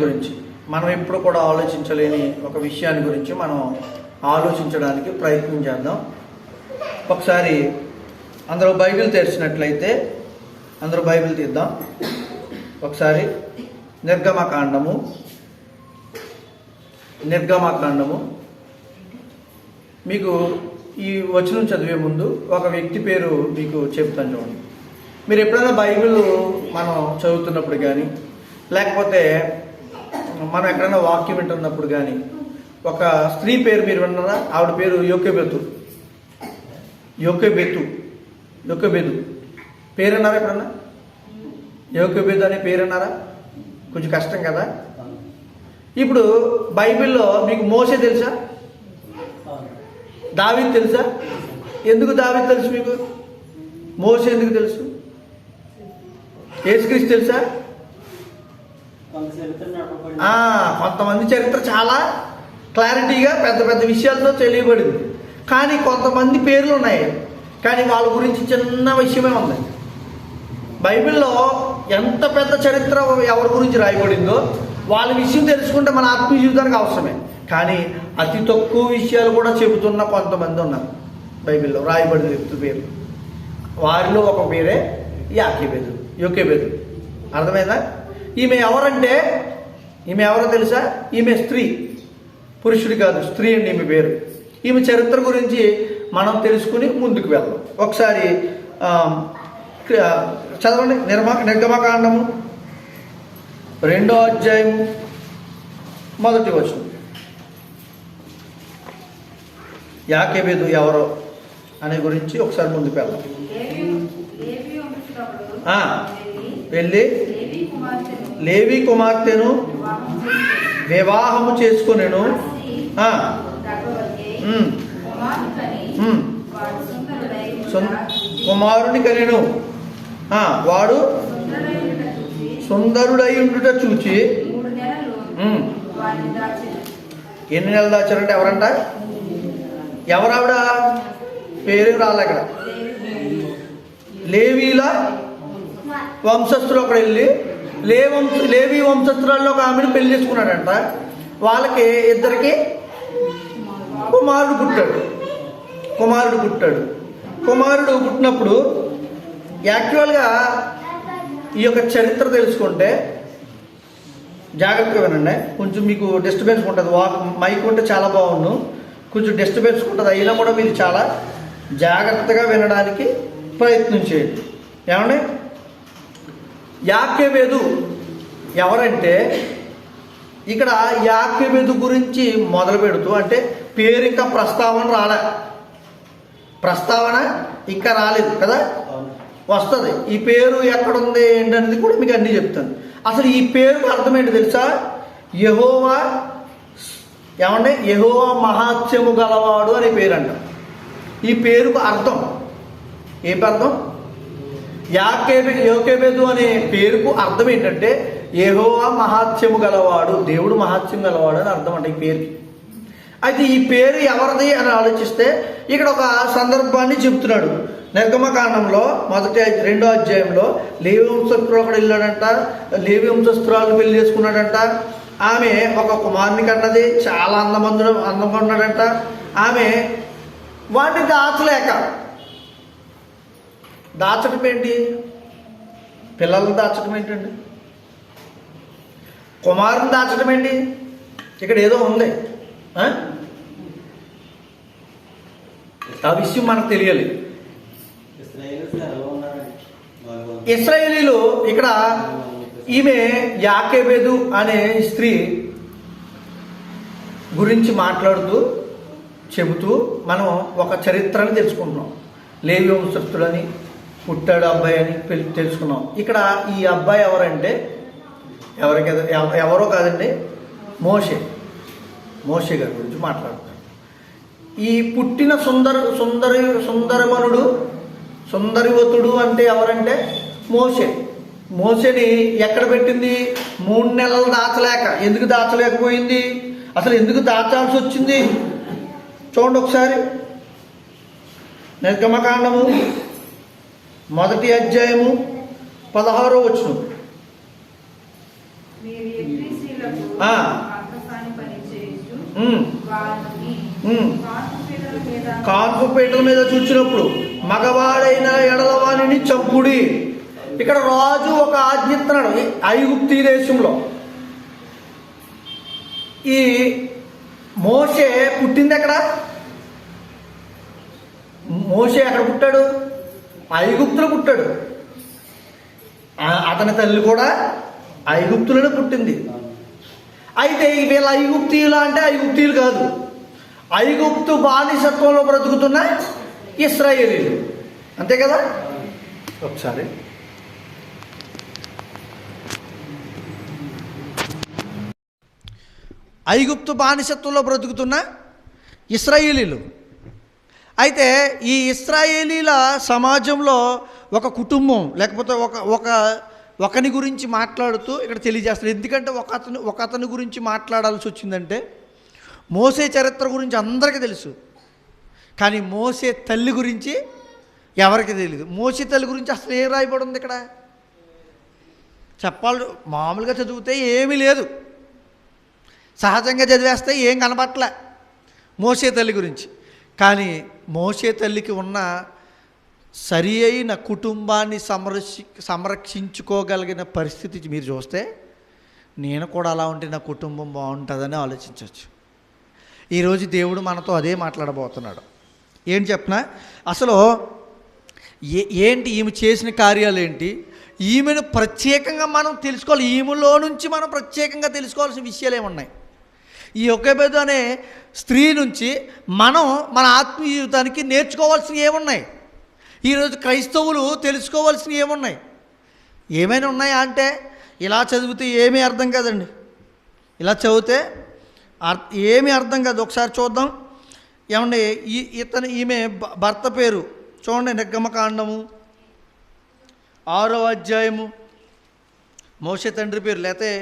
గురించి, మనం ఎప్పుడు కూడా ఆలోచించలేని ఒక విషయాన్ని గురించి మనం ఆలోచించడానికి ప్రయత్నం చేద్దాం. ఒకసారి అందరూ బైబిల్ తెరిచినట్లయితే అందరూ బైబిల్ తీద్దాం. ఒకసారి నిర్గమకాండము మీకు ఈ వచనం చదివే ముందు ఒక వ్యక్తి పేరు మీకు చెప్తాను చూడండి. మీరు ఎప్పుడైనా బైబిల్ మనం చదువుతున్నప్పుడు కానీ, లేకపోతే మనం ఎక్కడైనా వాక్యం వింటున్నప్పుడు కానీ ఒక స్త్రీ పేరు మీరు విన్నారా? ఆవిడ పేరు యోకెబెదు పేరు అన్నారా? ఎప్పుడన్నా యోకెబెదు అనే పేరు అన్నారా? కొంచెం కష్టం కదా. ఇప్పుడు బైబిల్లో మీకు మోషే తెలుసా? దావీదు తెలుసా? ఎందుకు దావీదు తెలుసు మీకు? మోషే ఎందుకు తెలుసు? యేసుక్రీస్తు తెలుసా? కొంతమంది చరిత్ర చాలా క్లారిటీగా పెద్ద పెద్ద విషయాలతో తెలియబడింది. కానీ కొంతమంది పేర్లు ఉన్నాయి, కానీ వాళ్ళ గురించి చిన్న విషయమే ఉంది. బైబిల్లో ఎంత పెద్ద చరిత్ర ఎవరి గురించి రాయబడిందో వాళ్ళ విషయం తెలుసుకుంటే మన ఆత్మీయ జీవితానికి అవసరమే. కానీ అతి తక్కువ విషయాలు కూడా చెబుతున్న కొంతమంది ఉన్నారు బైబిల్లో రాయబడిన వ్యక్తుల పేరు. వారిలో ఒక పేరే యోకెబెదు. అర్థమైందా? ఈమె ఎవరో తెలుసా? ఈమె స్త్రీ, పురుషుడు కాదు, స్త్రీ అండి ఈమె పేరు. ఈమె చరిత్ర గురించి మనం తెలుసుకుని ముందుకు వెళ్దాం. ఒకసారి చదవండి. నిర్గమకాండము 2వ అధ్యాయం 1వ వచనం. యాకెబెదు ఎవరో అనే గురించి ఒకసారి ముందుకు వెళ్దాం. వెళ్ళి లేవి కుమార్తెను వివాహము చేసుకొనెను. కుమారుని కనెను. వాడు సుందరుడై ఉండుట చూచి ఎన్ని నెలలు దాచారంటే ఎవరంట? ఎవరావిడ? పేరు రాలే అక్కడ. లేవీల వంశస్థులు అక్కడ వెళ్ళి లేవి వంశస్థురాల్లో ఒక ఆమెను పెళ్లి చేసుకున్నాడంట. వాళ్ళకి ఇద్దరికి కుమారుడు పుట్టినప్పుడు యాక్చువల్గా ఈ యొక్క చరిత్ర తెలుసుకుంటే జాగ్రత్తగా వినండి. కొంచెం మీకు డిస్టర్బెన్స్ ఉంటుంది. మైక్ ఉంటే చాలా బాగుండు. కొంచెం డిస్టర్బెన్స్ ఉంటుంది. అయినా కూడా మీరు చాలా జాగ్రత్తగా వినడానికి ప్రయత్నం చేయండి. ఏమండి? యాకెబెదు ఎవరంటే ఇక్కడ యాకెబెదు గురించి మొదలు పెడుతూ, అంటే పేరు ఇంకా ప్రస్తావన ఇంకా రాలేదు కదా, వస్తుంది. ఈ పేరు ఎక్కడుంది ఏంటనేది కూడా మీకు అన్నీ చెప్తాను. అసలు ఈ పేరుకు అర్థం ఏంటి తెలుసా? యెహోవా మహాత్మ్యము గలవాడు అనే పేరు అంట. ఈ పేరుకు అర్థం అర్థం యోకెబెదు అనే పేరుకు అర్థం ఏంటంటే యెహోవా మహాత్మ్యము గలవాడు, దేవుడు మహాత్మ్యం గలవాడు అని అర్థం అంట ఈ పేరుకి. అయితే ఈ పేరు ఎవరిది అని ఆలోచిస్తే ఇక్కడ ఒక సందర్భాన్ని చెప్తున్నాడు. నిర్గమకాండంలో 2వ అధ్యాయంలో లేవి వంశస్థురాలు కూడా వెళ్ళాడంట. లేవి వంశస్థురాలు పెళ్లి చేసుకున్నాడంట. ఆమె ఒక కుమారుని కన్నది, చాలా అందంగా ఉన్నాడంట. ఆమె వాటిని దాచడం ఏంటి? పిల్లలను దాచడం ఏంటండి? కుమారుని దాచడం ఏంటి? ఇక్కడ ఏదో ఉంది. ఆ విషయం మనకు తెలియాలి. ఇశ్రాయేలీలు ఇక్కడ ఈమె యాకెబెదు అనే స్త్రీ గురించి చెబుతూ మనం ఒక చరిత్రను తెలుసుకుంటున్నాం. లేవి వంశస్థులని పుట్టాడు అబ్బాయి అని తెలుసుకున్నాం. ఇక్కడ ఈ అబ్బాయి ఎవరంటే ఎవరో కాదండి, మోషే గారి గురించి మాట్లాడుతాం. ఈ పుట్టిన సుందరివతుడు అంటే ఎవరంటే మోషేని ఎక్కడ పెట్టింది? 3 నెలలు ఎందుకు దాచలేకపోయింది? అసలు ఎందుకు దాచాల్సి వచ్చింది? చూడండి ఒకసారి. నిర్గమకాండము 1వ అధ్యాయము 16వ వచనం. స్త్రీలకు ఆ. అర్థసాని పని చేయుచు ఉమ్. వారిని ఉమ్. కాన్పుపీటల మీద కాన్పుపీటల మీద చూచినప్పుడు మగవాడైన ఎడలవాణిని చంపుడి. ఇక్కడ రాజు ఒక ఆజ్ఞ ఇస్తున్నాడు ఈ ఐగుప్తీ దేశంలో. ఈ మోషే పుట్టింది ఎక్కడ? మోషే ఎక్కడ పుట్టాడు? ఐగుప్తులో పుట్టాడు. అతని తల్లి కూడా ఐగుప్తులోనే పుట్టింది. అయితే వీళ్ళ ఐగుప్తీయులు అంటే ఐగుప్తీయులు కాదు, ఐగుప్తు బానిసత్వంలో బ్రతుకుతున్న ఇశ్రాయేలీలు, అంతే కదా. ఒకసారి ఐగుప్తు బానిసత్వంలో బ్రతుకుతున్న ఇశ్రాయేలీలు. అయితే ఈ ఇశ్రాయేలీల సమాజంలో ఒక కుటుంబం లేకపోతే ఒకని గురించి మాట్లాడుతూ ఇక్కడ తెలియజేస్తారు. ఎందుకంటే ఒక అతని గురించి మాట్లాడాల్సి వచ్చిందంటే మోసే చరిత్ర గురించి అందరికీ తెలుసు, కానీ మోసే తల్లి గురించి ఎవరికి తెలియదు. మోసే తల్లి గురించి అసలు ఏం రాయబడి ఉంది ఇక్కడ? చెప్పాలి, మామూలుగా చదివితే ఏమీ లేదు, సహజంగా చదివేస్తే ఏం కనపట్లే మోసే తల్లి గురించి. కానీ మోసే తల్లికి ఉన్న సరి అయిన కుటుంబాన్ని సంరక్షించుకోగలిగిన పరిస్థితి మీరు చూస్తే నేను కూడా అలా ఉంటే నా కుటుంబం బాగుంటుందని ఆలోచించవచ్చు. ఈరోజు దేవుడు మనతో అదే మాట్లాడబోతున్నాడు. ఏంటి చెప్పనా? అసలు ఏంటి ఈమె చేసిన కార్యాలు ఏంటి, ఈమెను ప్రత్యేకంగా మనం తెలుసుకోవాలి. ఈమెలో నుంచి మనం ప్రత్యేకంగా తెలుసుకోవాల్సిన విషయాలు ఏమున్నాయి? ఈ యొకెబెదు అనే స్త్రీ నుంచి మనం మన ఆత్మీయ జీవితానికి నేర్చుకోవాల్సినవి ఏమున్నాయి? ఈరోజు క్రైస్తవులు తెలుసుకోవాల్సినవి ఏమున్నాయి? ఏమైనా ఉన్నాయా అంటే ఇలా చదివితే ఏమీ అర్థం కాదండి. ఇలా చదివితే ఏమీ అర్థం కాదు. ఒకసారి చూద్దాం. ఏమండి, ఈమె భర్త పేరు చూడండి, నిర్గమకాండము 6వ అధ్యాయము. మోషే తండ్రి పేరు లేకపోతే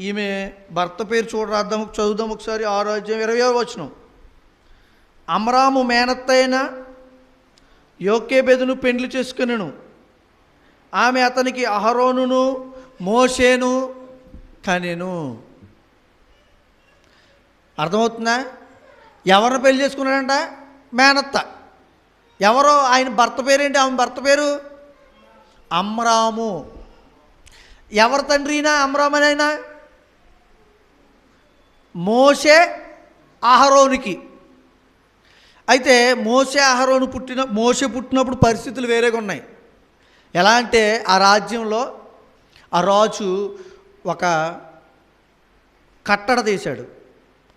ఈమె భర్త పేరు చూడరాద్దాం, చదువుదాం ఒకసారి. 6వ అధ్యాయం 20వ వచనం. అమ్రాము మేనత్తైన యోకేబెదును పెండ్లి చేసుకునెను. ఆమె అతనికి అహరోనును మోషేను కనెను. అర్థమవుతుందా? ఎవరిని పెళ్లి చేసుకున్నాడంట? మేనత్త. ఎవరో ఆయన భర్త పేరేంటి? ఆమె భర్త పేరు అమ్రాము. ఎవరి తండ్రినా అమ్రామనైనా? మోషే అహరోనుకి. అయితే మోషే పుట్టినప్పుడు పరిస్థితులు వేరేగా ఉన్నాయి. ఎలా అంటే ఆ రాజ్యంలో ఆ రాజు ఒక కట్టడ తీశాడు,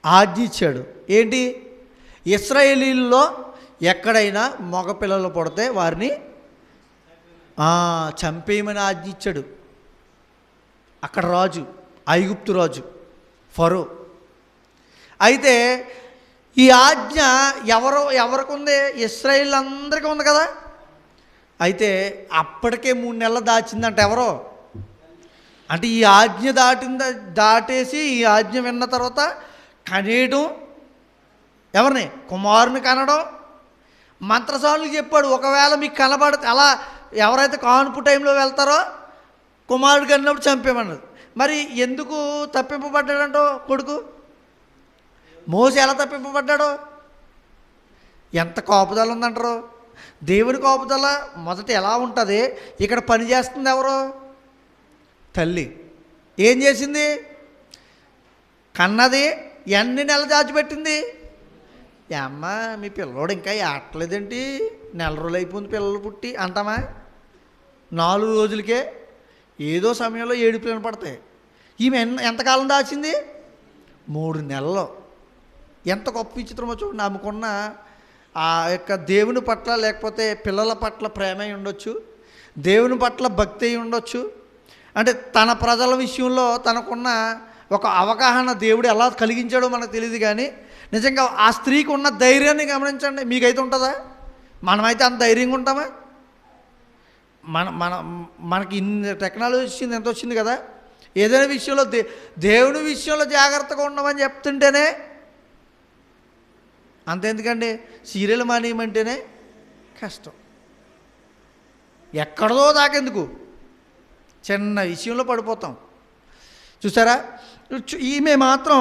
ఆజ్ఞ ఇచ్చాడు. ఏంటి? ఇశ్రాయేలీల్లో ఎక్కడైనా మగపిల్లలు పుడితే వారిని చంపేయమని ఆజ్ఞ ఇచ్చాడు. అక్కడ రాజు ఐగుప్తు రాజు ఫరో. అయితే ఈ ఆజ్ఞ ఎవరికి ఉంది? ఇశ్రాయేల్ అందరికీ ఉంది కదా. అయితే అప్పటికే 3 నెలలు దాచిందంట. ఎవరో అంటే ఈ ఆజ్ఞ దాటేసి ఈ ఆజ్ఞ విన్న తర్వాత కనేయడం, ఎవరిని? కుమారుని కనడం. మంత్రసానులు చెప్పాడు, ఒకవేళ మీకు కనబడితే అలా ఎవరైతే కాన్పు టైంలో వెళ్తారో కుమారుడు కన్నప్పుడు చంపేమన్నది. మరి ఎందుకు తప్పింపబడ్డాడంటో కొడుకు? మోసే ఎలా తప్పింపబడ్డాడో? ఎంత కోపదల ఉందంటారు? దేవుని కోపదల మొదట ఎలా ఉంటుంది? ఇక్కడ పని చేస్తుంది ఎవరో? తల్లి. ఏం చేసింది? కన్నది. ఎన్ని నెలలు దాచిపెట్టింది? అమ్మ మీ పిల్లోడు ఇంకా ఆటలేదేంటి, నెల రోజులు అయిపోయింది పిల్లలు పుట్టి అంటామా? 4 రోజులకే ఏదో సమయంలో ఏడుపులు వినపడతాయి. ఈమె ఎంతకాలం దాచింది? 3 నెలలు. ఎంత గొప్ప విచిత్రమో చూడండి. ఆమెకున్న ఆ యొక్క దేవుని పట్ల లేకపోతే పిల్లల పట్ల ప్రేమ అయి ఉండొచ్చు, దేవుని పట్ల భక్తి అయి ఉండొచ్చు. అంటే తన ప్రజల విషయంలో తనకున్న ఒక అవగాహన దేవుడు ఎలా కలిగించాడో మనకు తెలియదు. కానీ నిజంగా ఆ స్త్రీకి ఉన్న ధైర్యాన్ని గమనించండి. మీకైతే ఉంటుందా? మనమైతే అంత ధైర్యంగా ఉంటామా? మనకి ఇన్ని టెక్నాలజీ వచ్చింది, ఎంత వచ్చింది కదా. ఏదైనా విషయంలో దేవుని విషయంలో జాగ్రత్తగా ఉండమని చెప్తుంటేనే అంతెందుకండి, సీరియల్ మానేయమంటేనే కష్టం. ఎక్కడదో దాకెందుకు, చిన్న విషయంలో పడిపోతాం. చూసారా? ఈమె మాత్రం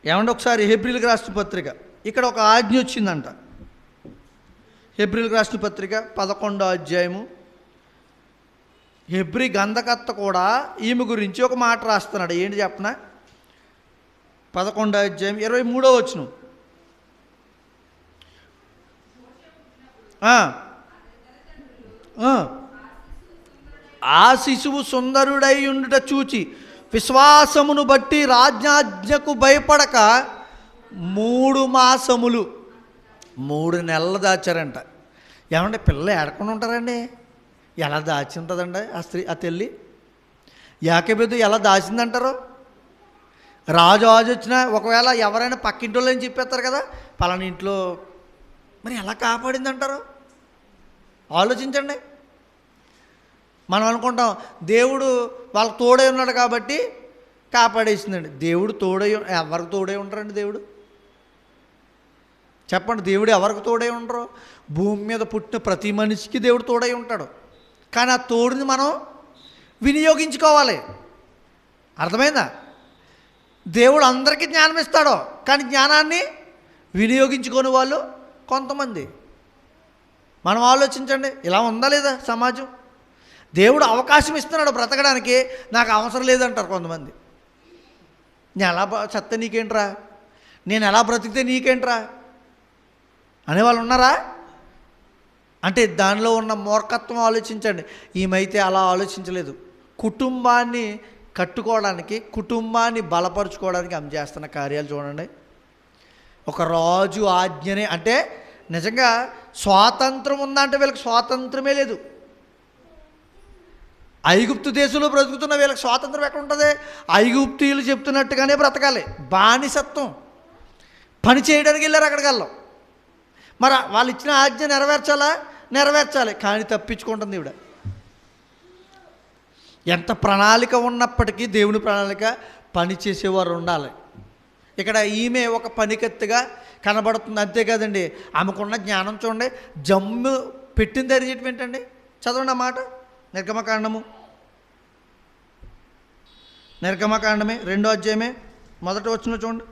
ఏమంటే ఒకసారి హెబ్రీలకు రాసిన పత్రిక, ఇక్కడ ఒక ఆజ్ఞ వచ్చిందంట. హెబ్రీలకు రాసిన పత్రిక 11వ అధ్యాయము. హెబ్రీ గంధకర్త కూడా ఈమె గురించి ఒక మాట రాస్తున్నాడు. ఏంటి చెప్పనా? 11వ అధ్యాయం 23వ వచనం. ఆ శిశువు సుందరుడై ఉండుట చూచి విశ్వాసమును బట్టి రాజ్యాజ్ఞకు భయపడక 3 మాసములు 3 నెలలు దాచారంట. ఏమంటే పిల్లలు ఏడకుండా ఉంటారండి? ఎలా దాచి ఉంటుందండి ఆ తల్లి? యాకోబు ఎలా దాచిందంటారు? రాజు వచ్చినా ఒకవేళ ఎవరైనా పక్కింటోళ్ళు అని చెప్పేస్తారు కదా, పలానా ఇంట్లో, మరి ఎలా కాపాడింది అంటారు? ఆలోచించండి. మనం అనుకుంటాం దేవుడు వాళ్ళకి తోడై ఉన్నాడు కాబట్టి కాపాడేసిందండి. దేవుడు తోడై ఎవరికి తోడై ఉంటారండి? దేవుడు చెప్పండి, దేవుడు ఎవరికి తోడై ఉండరు? భూమి మీద పుట్టిన ప్రతి మనిషికి దేవుడు తోడై ఉంటాడు. కానీ ఆ తోడుని మనం వినియోగించుకోవాలి. అర్థమైందా? దేవుడు అందరికీ జ్ఞానం ఇస్తాడు, కానీ జ్ఞానాన్ని వినియోగించుకొని వాళ్ళు కొంతమంది. మనం ఆలోచించండి, ఇలా ఉందా లేదా సమాజం? దేవుడు అవకాశం ఇస్తున్నాడు బ్రతకడానికి, నాకు అవసరం లేదంటారు కొంతమంది. నేను ఎలా చెత్త నీకేంట్రా, నేను ఎలా బ్రతికితే నీకేంట్రా అనేవాళ్ళు ఉన్నారా? అంటే దానిలో ఉన్న మూర్ఖత్వం ఆలోచించండి. ఈమైతే అలా ఆలోచించలేదు. కుటుంబాన్ని కట్టుకోవడానికి, కుటుంబాన్ని బలపరుచుకోవడానికి ఆమె చేస్తున్న కార్యాలు చూడండి. ఒక రాజు ఆజ్ఞనే, అంటే నిజంగా స్వాతంత్రం ఉందంటే వీళ్ళకి స్వాతంత్రమే లేదు. ఐగుప్తు దేశంలో బ్రతుకుతున్న వీళ్ళకి స్వాతంత్రం ఎక్కడ ఉంటుంది? ఐగుప్తీయులు చెప్తున్నట్టుగానే బ్రతకాలి. బానిసత్వం. పని చేయడానికి వెళ్ళారు, అక్కడికి వెళ్ళాం. మరి వాళ్ళు ఇచ్చిన ఆజ్ఞ నెరవేర్చాలి, కానీ తప్పించుకుంటుంది ఈవిడ. ఎంత ప్రణాళిక ఉన్నప్పటికీ దేవుని ప్రణాళిక పని చేసేవారు ఉండాలి. ఇక్కడ ఈమె ఒక పనికత్తిగా కనబడుతుంది, అంతే కదండి. ఆమెకున్న జ్ఞానం చూడండి. జమ్ము పెట్టింది అరిచేయటం ఏంటండి? చదవండి ఆ మాట. నిర్గమకాండమే 2వ అధ్యాయమే 1వ వచనం చూడండి.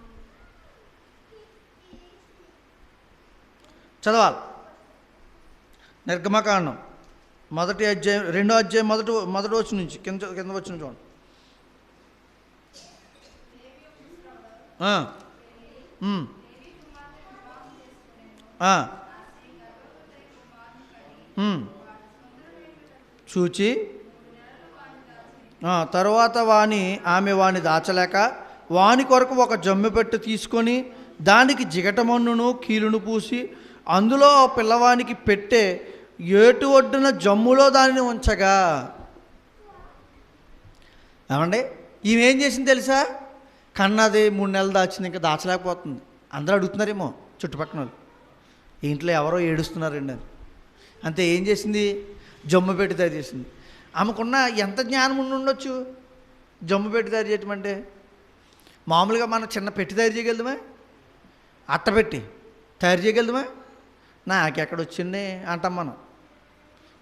చదవాలి. నిర్గమకాండం 1వ అధ్యాయం 2వ అధ్యాయం 1వ వచనం నుంచి కింద వచ్చిన చూడండి. చూచి తరువాత ఆమె వాణి దాచలేక వాని కొరకు ఒక జమ్మి పెట్టు తీసుకొని దానికి జిగటమన్నును కీలును పూసి అందులో పిల్లవానికి పెట్టే ఏటు ఒడ్డున జమ్ములో దానిని ఉంచగా. ఏమండి, ఈమె ఏం చేసింది తెలుసా? కన్నది 3 నెలలు దాచింది, ఇంకా దాచలేకపోతుంది. అందరూ అడుగుతున్నారేమో చుట్టుపక్కల వాళ్ళు, ఇంట్లో ఎవరో ఏడుస్తున్నారండి అని. అంతే, ఏం చేసింది? జమ్ము పెట్టి తయారు చేసింది. ఆమెకున్న ఎంత జ్ఞానం ఉండి ఉండొచ్చు? జమ్ము పెట్టి తయారు చేయటం అంటే మామూలుగా మనం చిన్న పెట్టి తయారు చేయగలదుమా? అట్ట పెట్టి తయారు చేయగలదుమా? నాకెక్కడ వచ్చింది అంటాం మనం.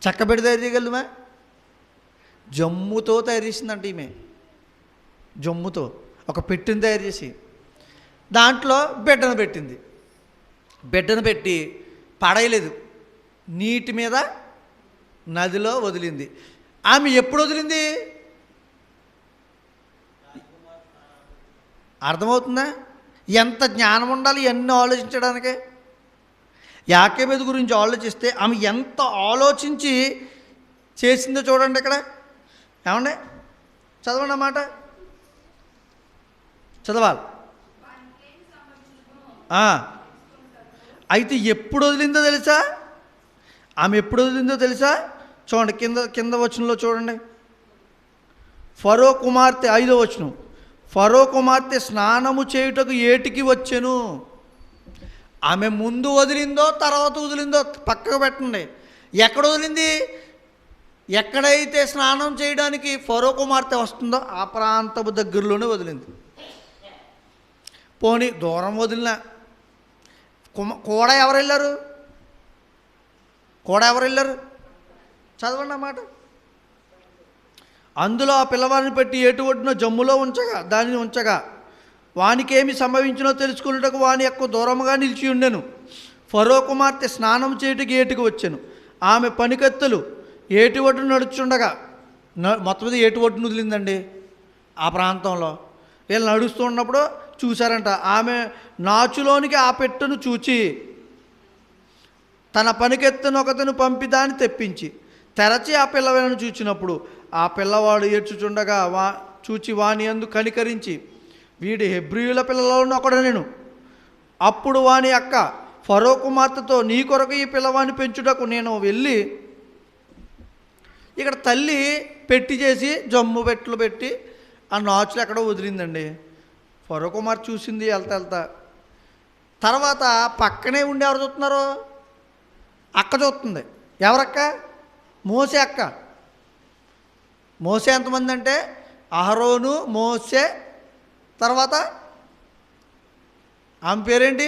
చెక్క పెట్టి తయారు చేయగలదుమా? జమ్ముతో తయారు చేసిందంట ఈమె. జమ్ముతో ఒక పెట్టిని తయారు చేసి దాంట్లో బిడ్డను పెట్టింది. బిడ్డను పెట్టి పడేయలేదు, నీటి మీద నదిలో వదిలింది. ఆమె ఎప్పుడు వదిలింది? అర్థమవుతుందా? ఎంత జ్ఞానం ఉండాలి ఇవన్నీ ఆలోచించడానికి. యాకోబు గురించి ఆలోచిస్తే ఆమె ఎంత ఆలోచించి చేసిందో చూడండి. ఇక్కడ ఏమండి, చదవండి అన్నమాట. చదవాలి. అయితే ఎప్పుడు వదిలిందో తెలుసా? ఆమె ఎప్పుడు వదిలిందో తెలుసా? చూడండి, కింద వచనంలో చూడండి. ఫరో కుమార్తె 5వ వచనం. ఫరో కుమార్తె స్నానము చేయుటకు ఏటికి వచ్చెను. ఆమె ముందు వదిలిందో తర్వాత వదిలిందో పక్కకు పెట్టండి. ఎక్కడ వదిలింది? ఎక్కడైతే స్నానం చేయడానికి ఫరో కుమార్తె వస్తుందో ఆ ప్రాంతపు దగ్గరలోనే వదిలింది. పోనీ దూరం వదిలిన కూడా ఎవరు వెళ్ళారు? చదవండి అన్నమాట. అందులో ఆ పిల్లవాడిని పెట్టి ఏటు ఒడ్డున జమ్ములో ఉంచగా దానిని ఉంచగా వానికేమి సంభవించినో తెలుసుకున్నటకు వాని యొక్క దూరముగా నిలిచి ఉండెను. ఫరో కుమార్తె స్నానం చేయుటకు ఏటికి వచ్చెను. ఆమె పనికత్తెలు ఏటి ఒడ్డున నడుచుండగా మొత్తం మీద ఏటి ఒడ్డును వదిలిందండి. ఆ ప్రాంతంలో వీళ్ళు నడుస్తూ ఉన్నప్పుడు చూశారంట. ఆమె నాచులోనికి ఆ పెట్టెను చూచి తన పనికెత్తను ఒకతను పంపి దాన్ని తెప్పించి తెరచి ఆ పిల్లవాడిని చూచినప్పుడు ఆ పిల్లవాడు ఏడ్చుచుండగా చూచి వాని యందు కనికరించి వీడి హెబ్రీయుల పిల్లలను ఒకడనెను. అప్పుడు వాని అక్క ఫరో కుమార్తెతో నీ కొరకు ఈ పిల్లవాడిని పెంచుటకు నేను వెళ్ళి, ఇక్కడ తల్లి పెట్టి చేసి జమ్ము పెట్టలు పెట్టి ఆ నాచులు ఎక్కడో వదిలిందండి. ఫరో కుమార్తె చూసింది వెళ్తా. తర్వాత పక్కనే ఉండి ఎవరు చూస్తున్నారు? అక్క చూస్తుంది. ఎవరక్క? మోసే అక్క. మోసే ఎంతమంది అంటే అహరోను, మోసే, తర్వాత ఆమె పేరేంటి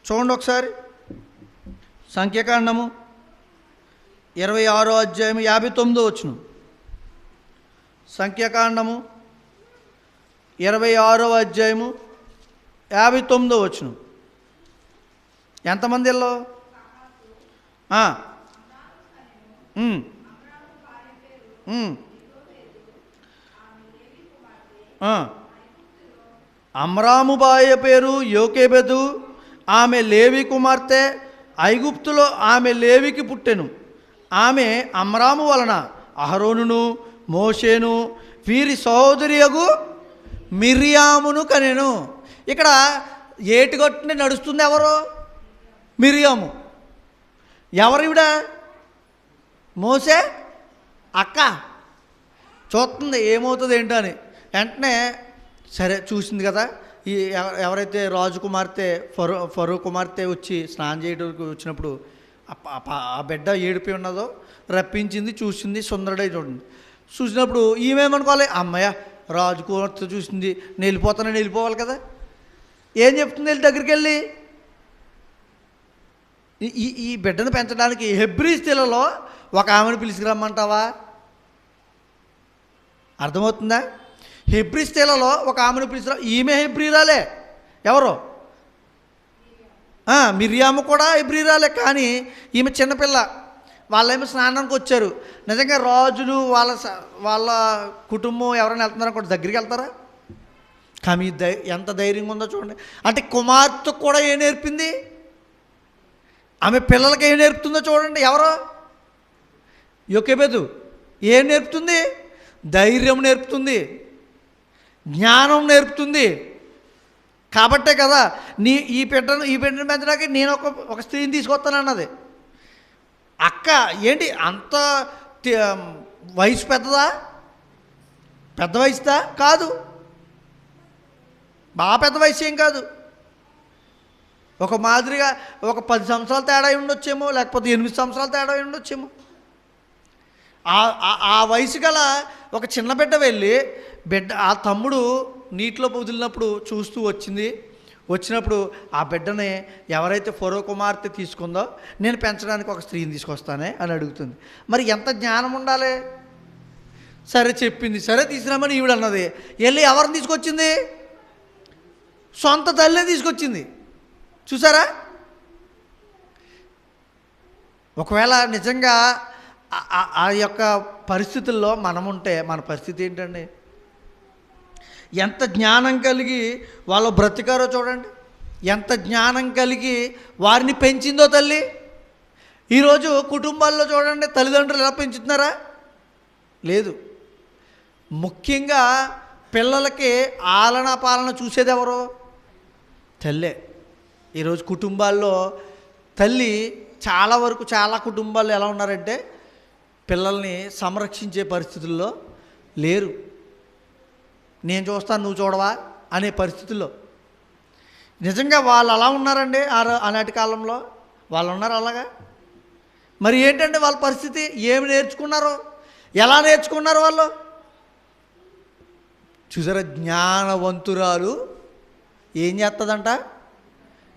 చూడండి ఒకసారి. సంఖ్యాకాండము 26వ అధ్యాయం 59వ వచనం. సంఖ్యాకాండము 26వ అధ్యాయము 59వ వచనం. ఎంతమంది ఇల్లో? అమ్రాము భార్య పేరు యోకేబెదు, ఆమె లేవి కుమార్తె. ఐగుప్తులో ఆమె లేవికి పుట్టెను. ఆమె అమ్రాము వలన అహరోనును మోషేను వీరి సహోదరియగు మిర్యామును కనెను. ఇక్కడ ఏటిగొట్టుని నడుస్తుంది ఎవరు? మిర్యాము. ఎవరివిడ? మోసే అక్క. చూస్తుంది ఏమవుతుంది ఏంటో అని. వెంటనే సరే చూసింది కదా, ఈ ఎవరైతే రాజు కుమార్తె ఫరో కుమార్తె వచ్చి స్నానం చేయడానికి వచ్చినప్పుడు ఆ బిడ్డ ఏడిపోయి ఉన్నదో రప్పించింది, చూసింది, సుందరుడై చూడండి. చూసినప్పుడు ఈమెమనుకోవాలి, అమ్మయ్య రాజు కుమార్తె చూసింది, నేను వెళ్ళిపోతానని వెళ్ళిపోవాలి కదా. ఏం చెప్తుంది వెళ్ళి దగ్గరికి వెళ్ళి? ఈ బిడ్డను పెంచడానికి హెబ్రీ స్త్రీలలో ఒక ఆమెను పిలిచిరమ్మంటావా? అర్థమవుతుందా? హెబ్రీ స్త్రీలలో ఒక ఆమెను పిలిచిరా. ఈమె హెబ్రీరాలే. ఎవరు? మిర్యాము కూడా హెబ్రీరాలే. కానీ ఈమె చిన్నపిల్ల. వాళ్ళేమో స్నానానికి వచ్చారు. నిజంగా రాజులు వాళ్ళ కుటుంబం ఎవరైనా వెళ్తున్నారనుకోండి, దగ్గరికి వెళ్తారా? కానీ ఎంత ధైర్యంగా ఉందో చూడండి. అంటే కుమార్తెకు కూడా ఏం నేర్పింది? ఆమె పిల్లలకి ఏం నేర్పుతుందో చూడండి. ఎవరో యోకేబెదు ఏం నేర్పుతుంది? ధైర్యం నేర్పుతుంది, జ్ఞానం నేర్పుతుంది. కాబట్టే కదా ఈ బిడ్డను పెంచడానికి నేను ఒక స్త్రీని తీసుకొస్తానన్నది. అక్క ఏంటి అంత వయసు పెద్దదా? పెద్ద వయసుదా? కాదు, బాగా పెద్ద వయసు ఏం కాదు. ఒక మాదిరిగా ఒక 10 సంవత్సరాలు తేడా ఉండొచ్చేమో, లేకపోతే 8 సంవత్సరాలు తేడా ఉండొచ్చేమో. ఆ వయసు గల ఒక చిన్న బిడ్డ వెళ్ళి ఆ తమ్ముడు నీటిలో వదిలినప్పుడు చూస్తూ వచ్చినప్పుడు ఆ బిడ్డని ఎవరైతే ఫరో కుమార్తె తీసుకుందో నేను పెంచడానికి ఒక స్త్రీని తీసుకొస్తానే అని అడుగుతుంది. మరి ఎంత జ్ఞానం ఉండాలి? సరే చెప్పింది, సరే తీసుకురామని ఈవిడ అన్నది. వెళ్ళి ఎవరిని తీసుకొచ్చింది? సొంత తల్లిని తీసుకొచ్చింది. చూసారా? ఒకవేళ నిజంగా ఆ యొక్క పరిస్థితుల్లో మనం ఉంటే మన పరిస్థితి ఏంటండి? ఎంత జ్ఞానం కలిగి వాళ్ళు బ్రతికారో చూడండి. ఎంత జ్ఞానం కలిగి వారిని పెంచిందో తల్లి. ఈరోజు కుటుంబాల్లో చూడండి, తల్లిదండ్రులు ఎలా పెంచుతున్నారా? లేదు. ముఖ్యంగా పిల్లలకి ఆలన పాలన చూసేది ఎవరు? తల్లే. ఈరోజు కుటుంబాల్లో తల్లి చాలా వరకు చాలా కుటుంబాల్లో ఎలా ఉన్నారంటే పిల్లల్ని సంరక్షించే పరిస్థితుల్లో లేరు. నేను చూస్తాను నువ్వు చూడవా అనే పరిస్థితుల్లో. నిజంగా వాళ్ళు అలా ఉన్నారండి. ఆనాటి కాలంలో వాళ్ళు ఉన్నారు అలాగా. మరి ఏంటంటే వాళ్ళ పరిస్థితి? ఏమి నేర్చుకున్నారో, ఎలా నేర్చుకున్నారు వాళ్ళు? చూసారా? జ్ఞానవంతురాలు ఏం చేస్తుందంట?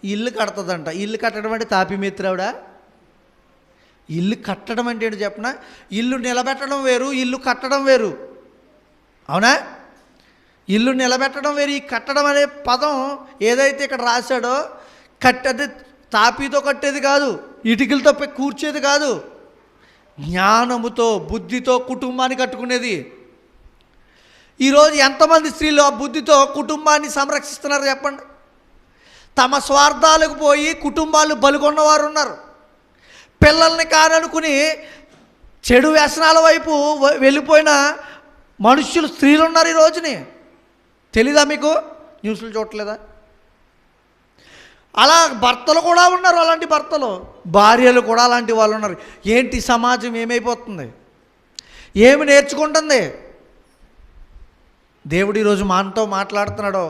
ఇల్లు కడుతుందంట. ఇల్లు కట్టడం అంటే తాపి మిత్రావిడ ఇల్లు కట్టడం అంటే ఏంటి చెప్పనా? ఇల్లు నిలబెట్టడం వేరు, ఇల్లు కట్టడం వేరు. అవునా? ఇల్లు నిలబెట్టడం వేరు. ఈ కట్టడం అనే పదం ఏదైతే ఇక్కడ రాశాడో కట్టేది తాపీతో కట్టేది కాదు, ఇటుకలతో కూర్చేది కాదు, జ్ఞానముతో బుద్ధితో కుటుంబాన్ని కట్టుకునేది. ఈరోజు ఎంతమంది స్త్రీలు ఆ బుద్ధితో కుటుంబాన్ని సంరక్షిస్తున్నారు చెప్పండి? తమ స్వార్థాలకు పోయి కుటుంబాలు బలిగొన్నవారు ఉన్నారు. పిల్లల్ని కాననుకుని చెడు వ్యసనాల వైపు వెళ్ళిపోయిన మనుష్యులు, స్త్రీలు ఉన్నారు ఈ రోజుని. తెలీదా మీకు? న్యూస్లు చూడట్లేదా? అలా భర్తలు కూడా ఉన్నారు, అలాంటి భర్తలు, భార్యలు కూడా అలాంటి వాళ్ళు ఉన్నారు. ఏంటి సమాజం ఏమైపోతుంది? ఏమి నేర్చుకుంటుంది? దేవుడు ఈరోజు మనతో మాట్లాడుతున్నాడు.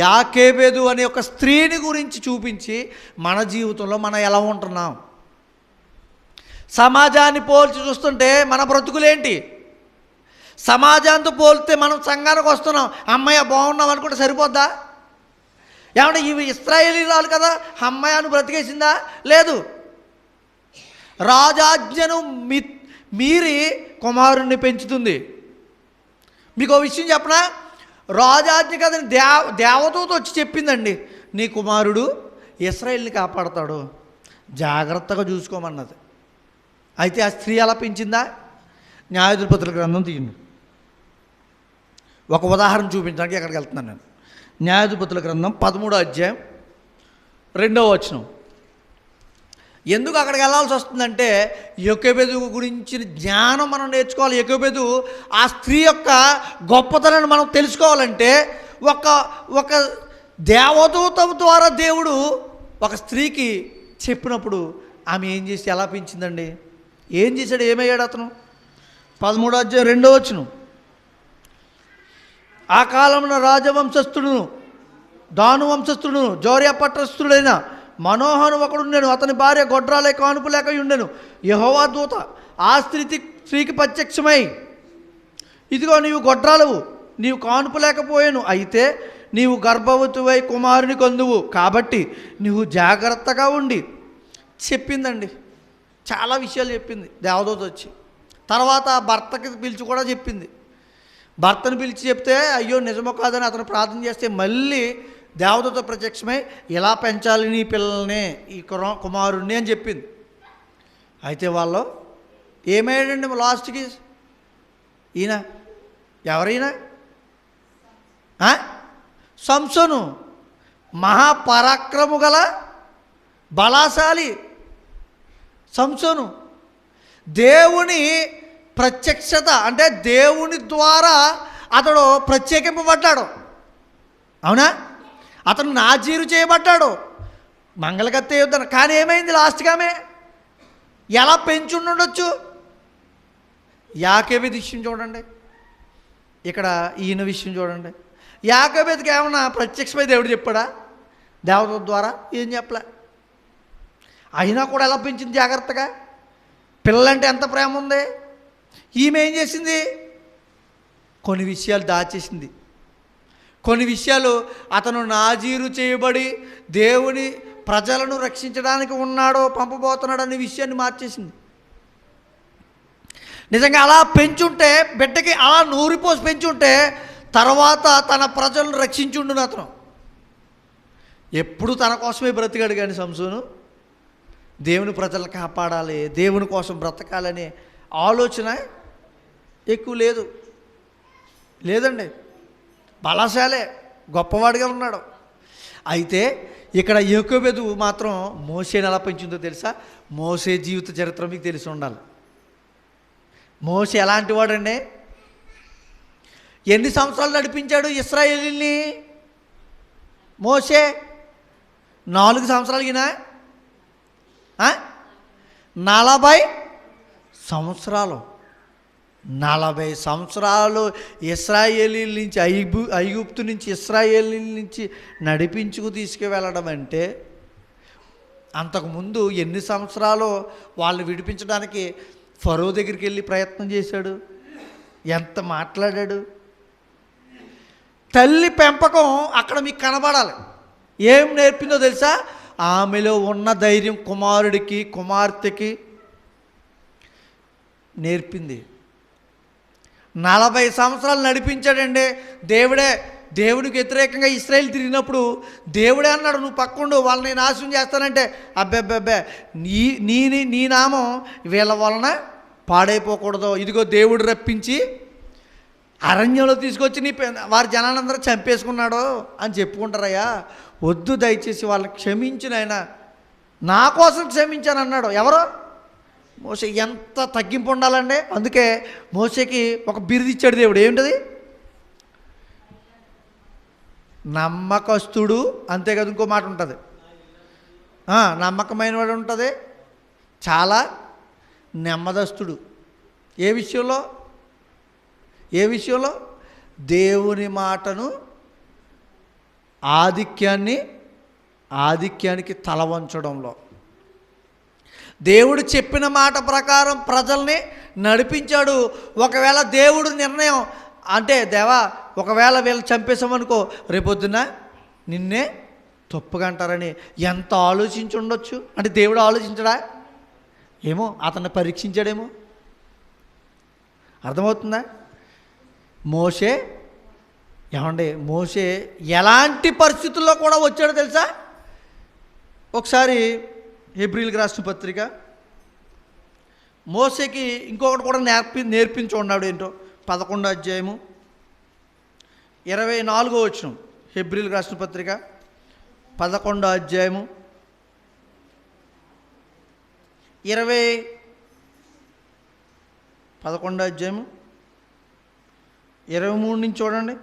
యాకేబేదు అనే ఒక స్త్రీని గురించి చూపించి మన జీవితంలో మనం ఎలా ఉంటున్నాం. సమాజాన్ని పోల్చి చూస్తుంటే మన బ్రతుకులేంటి? సమాజంతో పోలితే మనం సంఘానికి వస్తున్నాం, అమ్మయ్య బాగున్నాం అనుకుంటే సరిపోద్దా? ఏమంటే ఇవి ఇశ్రాయేలీయులు కదా, అమ్మాయిను బ్రతికేసిందా? లేదు. రాజాజ్ఞను మీరి కుమారుణ్ణి పెంచుతుంది. మీకు ఒక విషయం చెప్పనా? రాజాజ్ఞ కదని దేవదూత వచ్చి చెప్పిందండి, నీ కుమారుడు ఇశ్రాయేలుని కాపాడతాడు, జాగ్రత్తగా చూసుకోమన్నది. అయితే ఆ స్త్రీ ఎలా పెంచిందా? న్యాయాధిపతుల గ్రంథం తీయండి. ఒక ఉదాహరణ చూపించడానికి ఎక్కడికి వెళ్తున్నాను నేను. న్యాయాధిపతుల గ్రంథం 13వ అధ్యాయం 2వ వచనం. ఎందుకు అక్కడికి వెళ్ళాల్సి వస్తుందంటే యోకేబెదు గురించిన జ్ఞానం మనం నేర్చుకోవాలి. యోకేబెదు ఆ స్త్రీ యొక్క గొప్పతనాన్ని మనం తెలుసుకోవాలంటే ఒక దేవదూత ద్వారా దేవుడు ఒక స్త్రీకి చెప్పినప్పుడు ఆమె ఏం చేసి ఎలా పెంచిందండి? ఏం చేశాడు? ఏమయ్యాడు అతను? 13వ అధ్యాయం 2వ వచనం. ఆ కాలంలో రాజవంశస్థుడును దాను వంశస్థుడును జోర్య పట్టణస్థుడైన మనోహను ఒకడు ఉండెను. అతని భార్య గొడ్రాలే కానుపు లేక ఉండెను. యెహోవా దూత ఆ స్త్రీకి ప్రత్యక్షమై, ఇదిగో నీవు గొడ్రాలవు, నీవు కానుపు లేకపోయాను, అయితే నీవు గర్భవతివై కుమారుని కందువు, కాబట్టి నువ్వు జాగ్రత్తగా ఉండి చెప్పిందండి. చాలా విషయాలు చెప్పింది దేవదూత వచ్చి. తర్వాత భర్తకి పిలిచి కూడా చెప్పింది. భర్తను పిలిచి చెప్తే అయ్యో నిజమో కాదని అతను ప్రార్థన చేస్తే మళ్ళీ దేవదూత ప్రత్యక్షమై ఇలా పెంచాలి నీ పిల్లల్ని, ఈ కుమారుణ్ణి అని చెప్పింది. అయితే వాళ్ళు ఏమయ్యాడండి లాస్ట్కి? ఈయన ఎవరైనా సంసోను, మహాపరాక్రము గల బలాశాలి సంసోను. దేవుని ప్రత్యక్షత అంటే దేవుని ద్వారా అతడు ప్రత్యేకింపబడ్డాడు. అవునా? అతను నాజీరు చేయబడ్డాడు, మంగళగత్తె యుద్ధం. కానీ ఏమైంది లాస్ట్గా? ఆమె ఎలా పెంచుండొచ్చు? యాకోబు విషయం చూడండి, ఇక్కడ ఈయన విషయం చూడండి. యాకోబుకి ఏమన్నా ప్రత్యక్షమై దేవుడు చెప్పాడా? దేవదూత ద్వారా ఏం చెప్పలే. అయినా కూడా ఎలా పెంచింది జాగ్రత్తగా. పిల్లలంటే ఎంత ప్రేమ ఉంది. ఈమె ఏం చేసింది? కొన్ని విషయాలు దాచేసింది. కొన్ని విషయాలు అతను నాజీరు చేయబడి దేవుని ప్రజలను రక్షించడానికి ఉన్నాడో పంపబోతున్నాడు అనే విషయాన్ని మార్చేసింది. నిజంగా అలా పెంచుంటే, బిడ్డకి అలా నూరిపోసి పెంచుంటే తర్వాత తన ప్రజలను రక్షించుండును. అతను ఎప్పుడు తన కోసమే బ్రతికాడు. కానీ సంసోను దేవుని ప్రజలను కాపాడాలి, దేవుని కోసం బ్రతకాలనే ఆలోచన ఎక్కువ లేదండి. బలాశాలే, గొప్పవాడిగా ఉన్నాడు. అయితే ఇక్కడ యాకోబు మాత్రం మోషేని ఎలా పెంచిందో తెలుసా? మోషే జీవిత చరిత్ర మీకు తెలిసి ఉండాలి. మోషే ఎలాంటి వాడండి? ఎన్ని సంవత్సరాలు నడిపించాడు ఇశ్రాయేలీయుల్ని? మోషే 4 సంవత్సరాలు. ఈయన 40 సంవత్సరాలు. 40 సంవత్సరాలు ఇశ్రాయేలీయుల నుంచి ఐగుప్తు నుంచి ఇశ్రాయేలీయుల నుంచి నడిపించుకు తీసుకువెళ్ళడం అంటే అంతకుముందు ఎన్ని సంవత్సరాలు వాళ్ళు విడిపించడానికి ఫరో దగ్గరికి వెళ్ళి ప్రయత్నం చేశాడు, ఎంత మాట్లాడాడు. తల్లి పెంపకం అక్కడ మీకు కనబడాలి. ఏం నేర్పిందో తెలుసా? ఆమెలో ఉన్న ధైర్యం కుమారుడికి కుమార్తెకి నేర్పింది. 40 సంవత్సరాలు నడిపించాడండి దేవుడికి వ్యతిరేకంగా ఇశ్రాయేల్ తిరిగినప్పుడు దేవుడే అన్నాడు, నువ్వు పక్కుండు, వాళ్ళని నాశనం చేస్తానంటే అబ్బెబ్బెబ్బే నీ నామం వీళ్ళ వలన పాడైపోకూడదు, ఇదిగో దేవుడు రప్పించి అరణ్యంలో తీసుకొచ్చి వారి జనాలందరూ చంపేసుకున్నాడు అని చెప్పుకుంటారయ్యా. వద్దు, దయచేసి వాళ్ళని క్షమించిన ఆయన నా కోసం క్షమించాను అన్నాడు. ఎవరో మోషే. ఎంత తగ్గింపు ఉండాలండి. అందుకే మోషేకి ఒక బిరుదు ఇచ్చాడు దేవుడు. ఏమిటది? నమ్మకస్తుడు. అంతే కదా, ఇంకో మాట ఉంటుంది, నమ్మకమైన వాడు ఉంటుంది, చాలా నెమ్మదస్తుడు. ఏ విషయంలో దేవుని మాటను ఆధిక్యానికి తల వంచడంలో. దేవుడు చెప్పిన మాట ప్రకారం ప్రజల్ని నడిపించాడు. ఒకవేళ దేవుడు నిర్ణయం అంటే, దేవా ఒకవేళ వీళ్ళు చంపేసామనుకో, రేపొద్దున నిన్నే తప్పుగా అంటారని ఎంత ఆలోచించి ఉండొచ్చు. అంటే దేవుడు ఆలోచించడా? ఏమో, అతన్ని పరీక్షించాడేమో. అర్థమవుతుందా? మోషే ఎలాంటి పరిస్థితుల్లో కూడా వచ్చాడో తెలుసా? ఒకసారి హెబ్రీయులకు రాసిన పత్రిక, మోషేకి ఇంకొకటి కూడా నేర్పించి ఉన్నాడు. ఏంటో 11వ అధ్యాయము 24వ వచనం. హెబ్రీయులకు రాసిన పత్రిక 11వ అధ్యాయము 23 నుంచి చూడండి.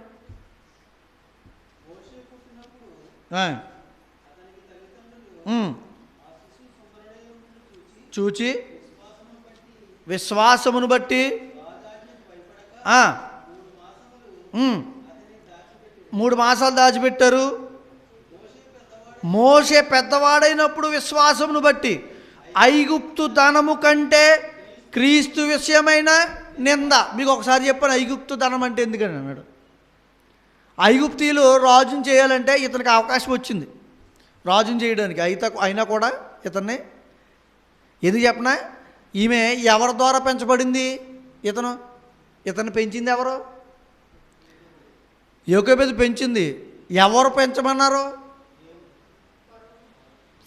చూచి విశ్వాసమును బట్టి 3 మాసాలు దాచిపెట్టారు. మోషే పెద్దవాడైనప్పుడు విశ్వాసమును బట్టి ఐగుప్తు ధనము కంటే క్రీస్తు విషయమైన నింద. మీకు ఒకసారి చెప్పాను, ఐగుప్తు ధనం అంటే ఎందుకని అన్నాడు. ఐగుప్తీయులు రాజుని చేయాలంటే ఇతనికి అవకాశం వచ్చింది రాజుని చేయడానికి. అయినా కూడా ఇతన్ని ఎందుకు చెప్పనా, ఈమె ఎవరి ద్వారా పెంచబడింది? ఇతను పెంచింది ఎవరు? యోకేబెదు పెంచింది. ఎవరు పెంచమన్నారు?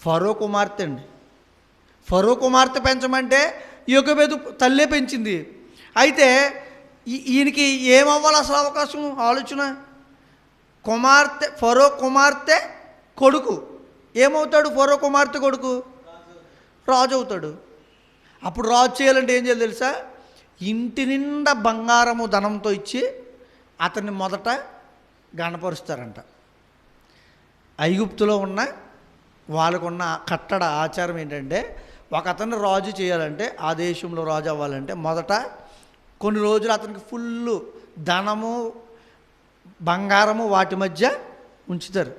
ఫరో కుమార్తె అండి. ఫరో కుమార్తె పెంచమంటే యోకేబెదు తల్లే పెంచింది. అయితే ఈయనకి ఏమవ్వాలి అసలు అవకాశం? ఆలోచన. ఫరో కుమార్తె కొడుకు ఏమవుతాడు? ఫరో కుమార్తె కొడుకు రాజు అవుతాడు. అప్పుడు రాజు చేయాలంటే ఏం చేయాలి తెలుసా? ఇంటి నిండా బంగారము ధనంతో ఇచ్చి అతన్ని మొదట గణపరుస్తారంట. ఐగుప్తులో ఉన్న వాళ్ళకున్న కట్టడ ఆచారం ఏంటంటే, ఒక అతన్ని రాజు చేయాలంటే, ఆ దేశంలో రాజు అవ్వాలంటే మొదట కొన్ని రోజులు అతనికి ఫుల్లు ధనము బంగారము వాటి మధ్య ఉంచుతారు.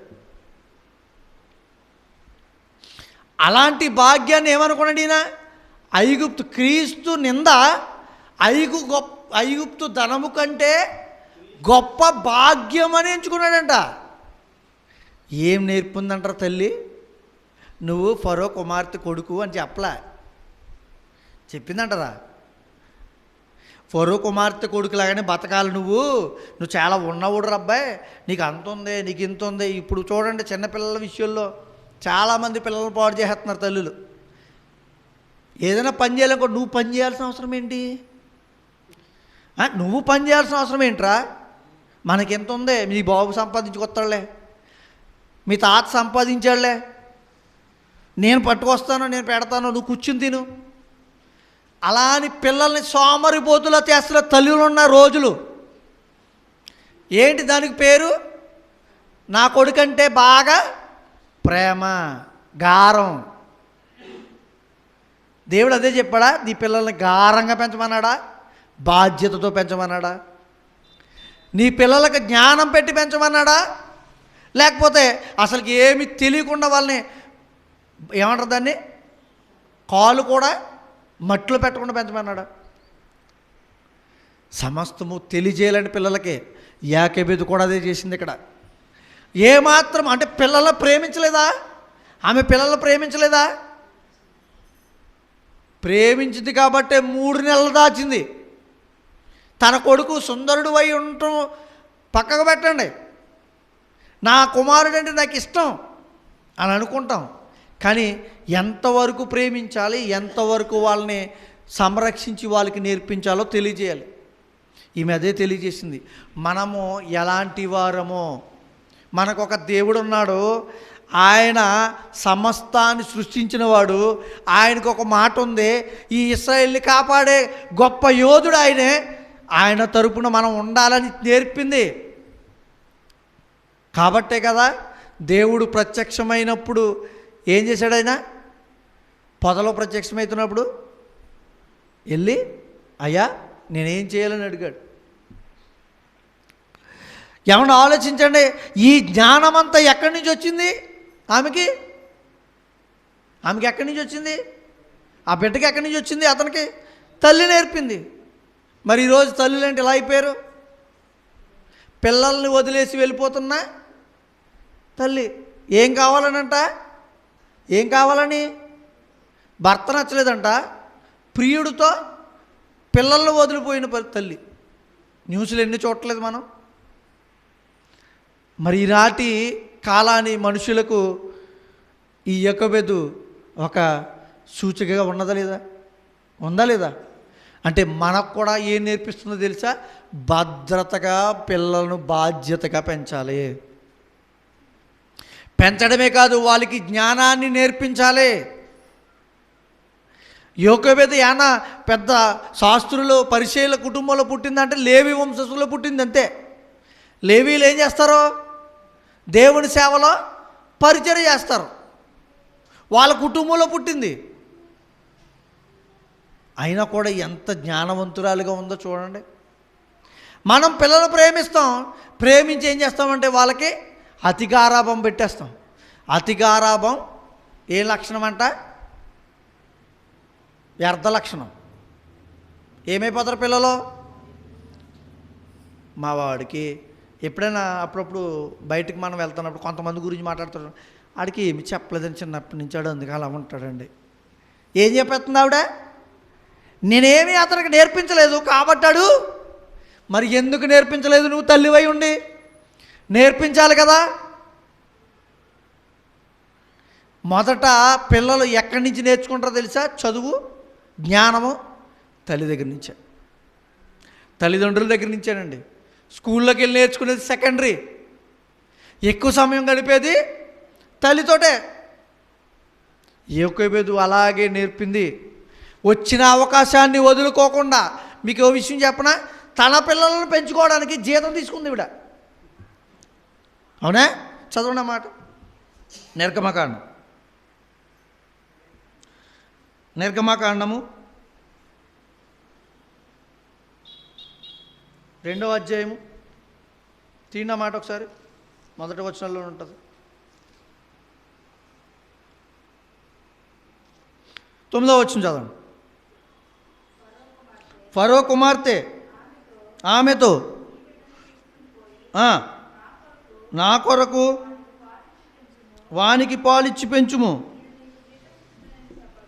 అలాంటి భాగ్యాన్ని ఏమనుకున్నాడు ఈయన? క్రీస్తు నింద ఐగుప్తు ధనము కంటే గొప్ప భాగ్యం అని ఎంచుకున్నాడంట. ఏం నేర్పుందంటారు తల్లి? నువ్వు ఫరో కుమార్తె కొడుకు అని చెప్పలా, చెప్పిందంటారా? ఫరో కుమార్తె కొడుకులాగానే బతకాలి నువ్వు చాలా ఉన్నవుడు రబ్బాయి, నీకు అంత ఉంది, నీకు ఇంత ఉంది. ఇప్పుడు చూడండి, చిన్నపిల్లల విషయంలో చాలామంది పిల్లలు పాడు చేస్తున్నారు తల్లులు. ఏదైనా పని చేయాలనుకో, నువ్వు పని చేయాల్సిన అవసరం ఏంటి? నువ్వు పని చేయాల్సిన అవసరం ఏంట్రా? మనకెంత ఉంది, మీ బాబు సంపాదించుకొస్తాడులే, మీ తాత సంపాదించాడులే, నేను పట్టుకొస్తాను, నేను పెడతాను, నువ్వు కూర్చుని తిను. అలా అని పిల్లల్ని సోమరిపోతులా చేస్తున్న తల్లులు ఉన్న రోజులు. ఏంటి దానికి పేరు? నా కొడుకంటే బాగా ప్రేమ, గారం. దేవుడు అదే చెప్పాడా? నీ పిల్లల్ని గారంగా పెంచమన్నాడా? బాధ్యతతో పెంచమన్నాడా? నీ పిల్లలకు జ్ఞానం పెట్టి పెంచమన్నాడా? లేకపోతే అసలుకి ఏమి తెలియకుండా వాళ్ళని ఏమంటారు దాన్ని, కాలు కూడా మట్టిలో పెట్టకుండా పెంచమన్నాడా? సమస్తము తెలియజేయాలని పిల్లలకి. యాకోబు కూడా అదే చేసింది ఇక్కడ. ఏమాత్రం అంటే పిల్లలను ప్రేమించలేదా? ఆమె పిల్లలను ప్రేమించలేదా? ప్రేమించింది కాబట్టే 3 నెలలు దాచింది. తన కొడుకు సుందరుడు అయి ఉండటం పక్కకు పెట్టండి, నా కుమారుడు అంటే నాకు ఇష్టం అని అనుకుంటాం. కానీ ఎంతవరకు ప్రేమించాలి, ఎంతవరకు వాళ్ళని సంరక్షించి వాళ్ళకి నేర్పించాలో తెలియజేయాలి. ఈమె అదే తెలియజేసింది. మనము ఎలాంటి వారమో, మనకు ఒక దేవుడు ఉన్నాడు, ఆయన సమస్తాన్ని సృష్టించిన వాడు. ఆయనకు ఒక మాట ఉంది, ఈ ఇశ్రాయేలుని కాపాడే గొప్ప యోధుడు ఆయనే. ఆయన తరపున మనం ఉండాలని నేర్పింది. కాబట్టే కదా దేవుడు ప్రత్యక్షమైనప్పుడు ఏం చేశాడు? ఆయన పొదలో ప్రత్యక్షమవుతున్నప్పుడు వెళ్ళి, అయ్యా నేనేం చేయాలని అడిగాడు. ఏమన్నా ఆలోచించండి, ఈ జ్ఞానమంతా ఎక్కడి నుంచి వచ్చింది? ఆమెకి ఎక్కడి నుంచి వచ్చింది? ఆ బిడ్డకి ఎక్కడి నుంచి వచ్చింది? అతనికి తల్లి నేర్పింది. మరి ఈరోజు తల్లులు అంటే ఇలా అయిపోయారు. పిల్లల్ని వదిలేసి వెళ్ళిపోతున్నా తల్లి ఏం కావాలనంట, ఏం కావాలని? భర్త నచ్చలేదంట, ప్రియుడితో పిల్లల్ని వదిలిపోయిన తల్లి. న్యూస్లు ఎన్ని చూడలేదు మనం. మరి ఈనాటి కాలాన్ని మనుషులకు ఈ యొకోబెదు ఒక సూచికగా ఉన్నదా లేదా? ఉందా లేదా? అంటే మనకు కూడా ఏం నేర్పిస్తుందో తెలుసా? భద్రతగా పిల్లలను బాధ్యతగా పెంచాలి. పెంచడమే కాదు, వాళ్ళకి జ్ఞానాన్ని నేర్పించాలి. యోకోబెదు ఏనా పెద్ద శాస్త్రులు పరిచయుల కుటుంబంలో పుట్టిందంటే లేవి వంశస్థుల్లో పుట్టింది అంతే. లేవీలు ఏం చేస్తారు? దేవుని సేవలో పరిచర్య చేస్తారు. వాళ్ళ కుటుంబంలో పుట్టింది. అయినా కూడా ఎంత జ్ఞానవంతురాలుగా ఉందో చూడండి. మనం పిల్లలు ప్రేమిస్తాం, ప్రేమించి ఏం చేస్తామంటే వాళ్ళకి అతిగారాభం పెట్టేస్తాం. అతిగారాభం ఏ లక్షణం అంట? వ్యర్థ లక్షణం. ఏమైపోతారు పిల్లలు? మా వాడికి ఎప్పుడైనా అప్పుడప్పుడు బయటకు మనం వెళ్తున్నప్పుడు కొంతమంది గురించి మాట్లాడుతారు, ఆడికి ఏమి చెప్పలేదని చిన్నప్పటి నుంచి ఆడు అందుకు అలా ఉంటాడండి. ఏం చెప్పేస్తుంది ఆవిడ? నేనేమి అతనికి నేర్పించలేదు కాబట్టాడు. మరి ఎందుకు నేర్పించలేదు? నువ్వు తల్లివై ఉండి నేర్పించాలి కదా. మొదట పిల్లలు ఎక్కడి నుంచి నేర్చుకుంటారో తెలుసా? చదువు, జ్ఞానము తల్లి దగ్గర నుంచే, తల్లిదండ్రుల దగ్గర నుంచేనండి. స్కూల్లోకి వెళ్ళి నేర్చుకునేది సెకండరీ. ఎక్కువ సమయం గడిపేది తల్లితోటే. యోకోబెదు అలాగే నేర్పింది. వచ్చిన అవకాశాన్ని వదులుకోకుండా. మీకు ఓ విషయం చెప్పనా? తన పిల్లలను పెంచుకోవడానికి జీతం తీసుకుంది ఇవిడ. అవునా? చదవండి అన్నమాట. నిర్గమకాండము 2వ అధ్యాయము తీన మాట ఒకసారి. మొదటి వచనంలో ఉంటుంది. 9వ వచనం చదవండి. ఫరో కుమార్తె ఆమెతో, నా కొరకు వానికి పాలిచ్చి పెంచుము.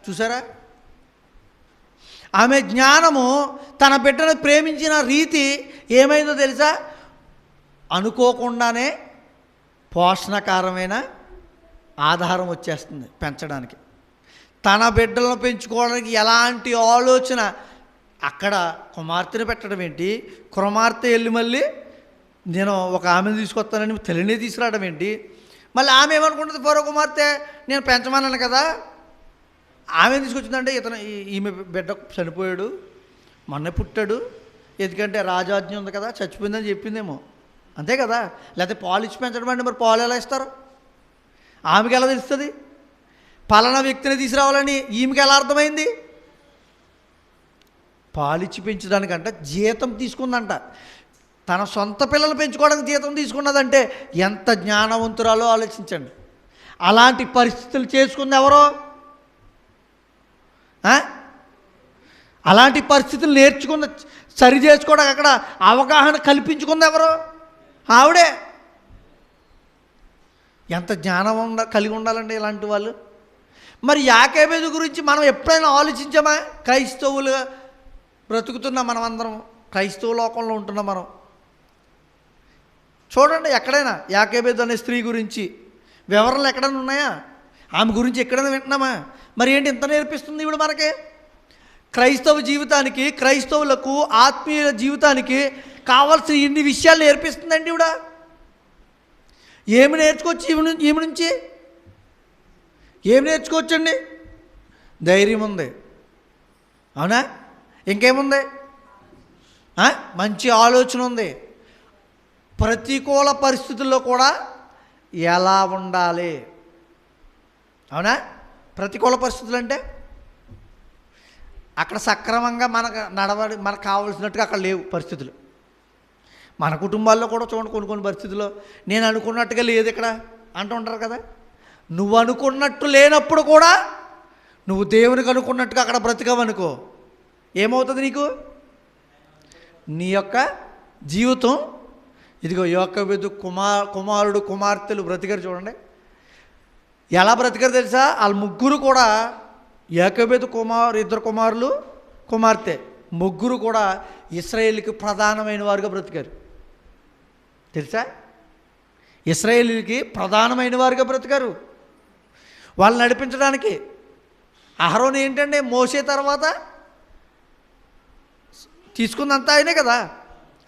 చూసారా? ఆమె జ్ఞానము, తన బిడ్డను ప్రేమించిన రీతి ఏమైందో తెలుసా? అనుకోకుండానే పోషణకరమైన ఆధారం వచ్చేస్తుంది పెంచడానికి. తన బిడ్డలను పెంచుకోవడానికి ఎలాంటి ఆలోచన. అక్కడ కుమార్తెను పెట్టడం ఏంటి? కుమార్తె వెళ్ళి మళ్ళీ నేను ఒక ఆమెను తీసుకొస్తానని తల్లిని తీసుకురావడం ఏంటి? మళ్ళీ ఆమె ఏమనుకుంటుంది? ఫరో కుమార్తె నేను పెంచమన్నాను కదా, ఆమె తీసుకొచ్చిందంటే ఈమె బిడ్డ చనిపోయాడు, మొన్న పుట్టాడు, ఎందుకంటే రాజాజ్ఞ ఉంది కదా, చచ్చిపోయిందని చెప్పిందేమో. అంతే కదా. లేకపోతే పాలు ఇచ్చి పెంచడం అంటే మరి పాలు ఎలా ఇస్తారు? ఆమెకి ఎలా తెలుస్తుంది? పలానా వ్యక్తిని తీసుకురావాలని ఈమెకి ఎలా అర్థమైంది? పాలిచ్చి పెంచడానికంట జీతం తీసుకుందంట. తన సొంత పిల్లలు పెంచుకోవడానికి జీతం తీసుకున్నదంటే ఎంత జ్ఞానవంతురాలో ఆలోచించండి. అలాంటి పరిస్థితులు చేసుకుంది ఎవరో? అలాంటి పరిస్థితులు నేర్చుకున్న, సరి చేసుకోవడానికి అక్కడ అవగాహన కల్పించుకుంది ఎవరో? ఆవిడే. ఎంత జ్ఞానం కలిగి ఉండాలండి ఇలాంటి వాళ్ళు. మరి యాకోబు గురించి మనం ఎప్పుడైనా ఆలోచించామా? క్రైస్తవులుగా బ్రతుకుతున్నాం మనం అందరం, క్రైస్తవ లోకంలో ఉంటున్నాం మనం. చూడండి ఎక్కడైనా యాకోబు అనే స్త్రీ గురించి వివరాలు ఎక్కడైనా ఉన్నాయా? ఆమె గురించి ఎక్కడైనా వింటున్నామా? మరి ఏంటి ఇంత నేర్పిస్తుంది ఇప్పుడు మనకి? క్రైస్తవ జీవితానికి, క్రైస్తవులకు ఆత్మీయ జీవితానికి కావాల్సిన ఇన్ని విషయాలు నేర్పిస్తుందండి ఇవిడ. ఏమి నేర్చుకోవచ్చు ఈమె నుంచి? ఏమి నేర్చుకోవచ్చండి? ధైర్యం ఉంది, అవునా? ఇంకేముంది? మంచి ఆలోచన ఉంది. ప్రతికూల పరిస్థితుల్లో కూడా ఎలా ఉండాలి, అవునా? ప్రతికూల పరిస్థితులు అంటే అక్కడ సక్రమంగా మనకు కావాల్సినట్టుగా అక్కడ లేవు పరిస్థితులు. మన కుటుంబాల్లో కూడా చూడండి, కొన్ని పరిస్థితుల్లో నేను అనుకున్నట్టుగా లేదు ఇక్కడ అంటూ ఉంటారు కదా. నువ్వు అనుకున్నట్టు లేనప్పుడు కూడా నువ్వు దేవునికి అనుకున్నట్టుగా అక్కడ బ్రతికావనుకో, ఏమవుతుంది నీకు? నీ యొక్క జీవితం ఇదిగో యాకోబు కుమారుడు కుమార్తెలు బ్రతికారు చూడండి. ఎలా బ్రతికారు తెలుసా? వాళ్ళ ముగ్గురు కూడా, యాకోబు ఇద్దరు కుమారులు కుమార్తె ముగ్గురు కూడా ఇశ్రాయేలుకి ప్రధానమైన వారుగా బ్రతికారు. తెలుసా? ఇశ్రాయేలుకి ప్రధానమైన వారుగా బ్రతికారు. వాళ్ళు నడిపించడానికి అహరోను ఏంటంటే మోసే తర్వాత తీసుకుందంతా ఆయనే కదా,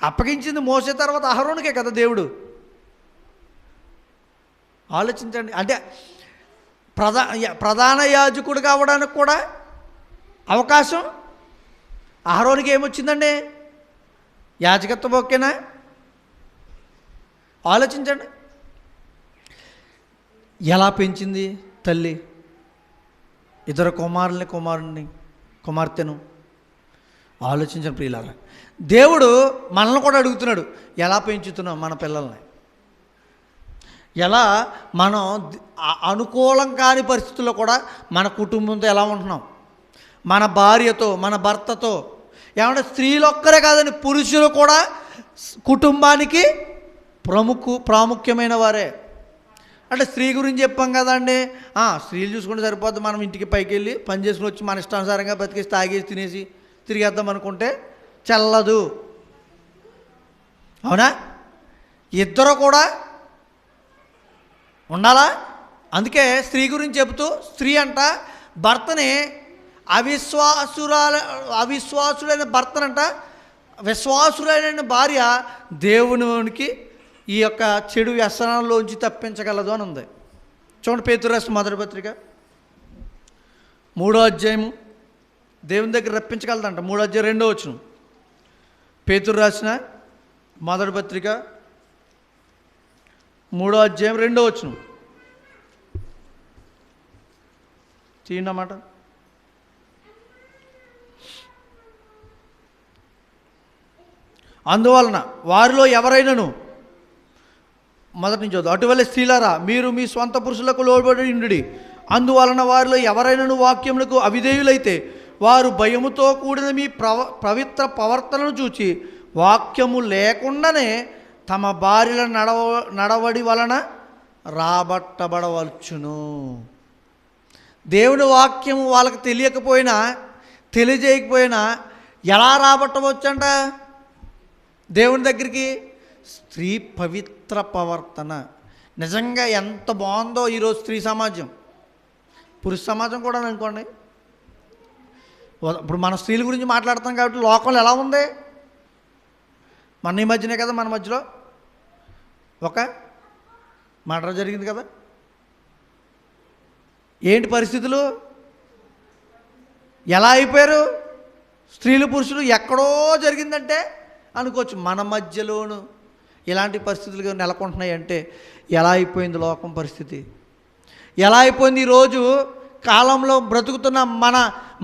అప్పగించింది మోసే తర్వాత అహరోనుకే కదా దేవుడు. ఆలోచించండి. అంటే ప్రధాన యాజకుడు కావడానికి కూడా అవకాశం అహరోనుకి ఏమొచ్చిందండి? యాజకత్వం ఓకేనా? ఆలోచించండి. ఎలా పెంచింది తల్లి ఇద్దరు కుమార్తెను. ఆలోచించండి ప్రియులారా. దేవుడు మనల్ని కూడా అడుగుతున్నాడు, ఎలా పెంచుతున్నాం మన పిల్లల్ని? ఎలా మనం అనుకూలం కాని పరిస్థితుల్లో కూడా మన కుటుంబంతో ఎలా ఉంటున్నాం? మన భార్యతో, మన భర్తతో. ఏమంటే స్త్రీలు ఒక్కరే కాదని పురుషులు కూడా కుటుంబానికి ప్రాముఖ్యమైన వారే. అంటే స్త్రీ గురించి చెప్పాం కదండి, స్త్రీలు చూసుకుంటే సరిపోద్ది, మనం ఇంటికి పైకి వెళ్ళి పని చేసుకుని వచ్చి మన ఇష్టానుసారంగా బతికేసి తాగేసి తినేసి తిరిగేద్దాం అనుకుంటే చెల్లదు, అవునా? ఇద్దరు కూడా ఉండాలా? అందుకే స్త్రీ గురించి చెబుతూ స్త్రీ అంట భర్తని అవిశ్వాసుడైన భర్తనంట విశ్వాసుడైన భార్య దేవునికి ఈ యొక్క చెడు వ్యసనాల్లోంచి తప్పించగలదు అని ఉంది. చూడండి పేతురు రాసిన మొదటి పత్రిక 3వ అధ్యాయము, దేవుని దగ్గర రప్పించగలదంట. 3వ అధ్యాయం 2వ వచనం. పేతురు రాసిన మొదటి పత్రిక 3వ అధ్యాయం 2వ వచనం తీయన్నమాట. అందువలన వారిలో ఎవరైనాను, మొదటి నుంచి చదువు, అటువల్ల స్త్రీలారా మీరు మీ స్వంత పురుషులకు లోబడి ఉండుడి. అందువలన వారిలో ఎవరైనాను వాక్యములకు అవిధేయులైతే వారు భయముతో కూడిన మీ పవిత్ర ప్రవర్తనను చూచి వాక్యము లేకుండానే తమ భార్యల నడవడి వలన రాబట్టబడవచ్చును. దేవుని వాక్యము వాళ్ళకి తెలియకపోయినా తెలియజేయకపోయినా ఎలా రాబట్టవచ్చంట దేవుని దగ్గరికి? స్త్రీ పవిత్ర ప్రవర్తన. నిజంగా ఎంత బాగుందో ఈరోజు స్త్రీ సమాజం, పురుష సమాజం కూడా అనుకోండి. ఇప్పుడు మన స్త్రీల గురించి మాట్లాడుతాం కాబట్టి లోకంలో ఎలా ఉంది? మన ఈ మధ్యనే కదా, మన మధ్యలో ఒక మర్డర్ జరిగింది కదా. ఏంటి పరిస్థితులు? ఎలా అయిపోయారు స్త్రీలు పురుషులు? ఎక్కడో జరిగిందంటే అనుకోవచ్చు, మన మధ్యలోను ఇలాంటి పరిస్థితులు నెలకొంటున్నాయి అంటే ఎలా అయిపోయింది లోకం పరిస్థితి? ఎలా అయిపోయింది ఈరోజు కాలంలో బ్రతుకుతున్న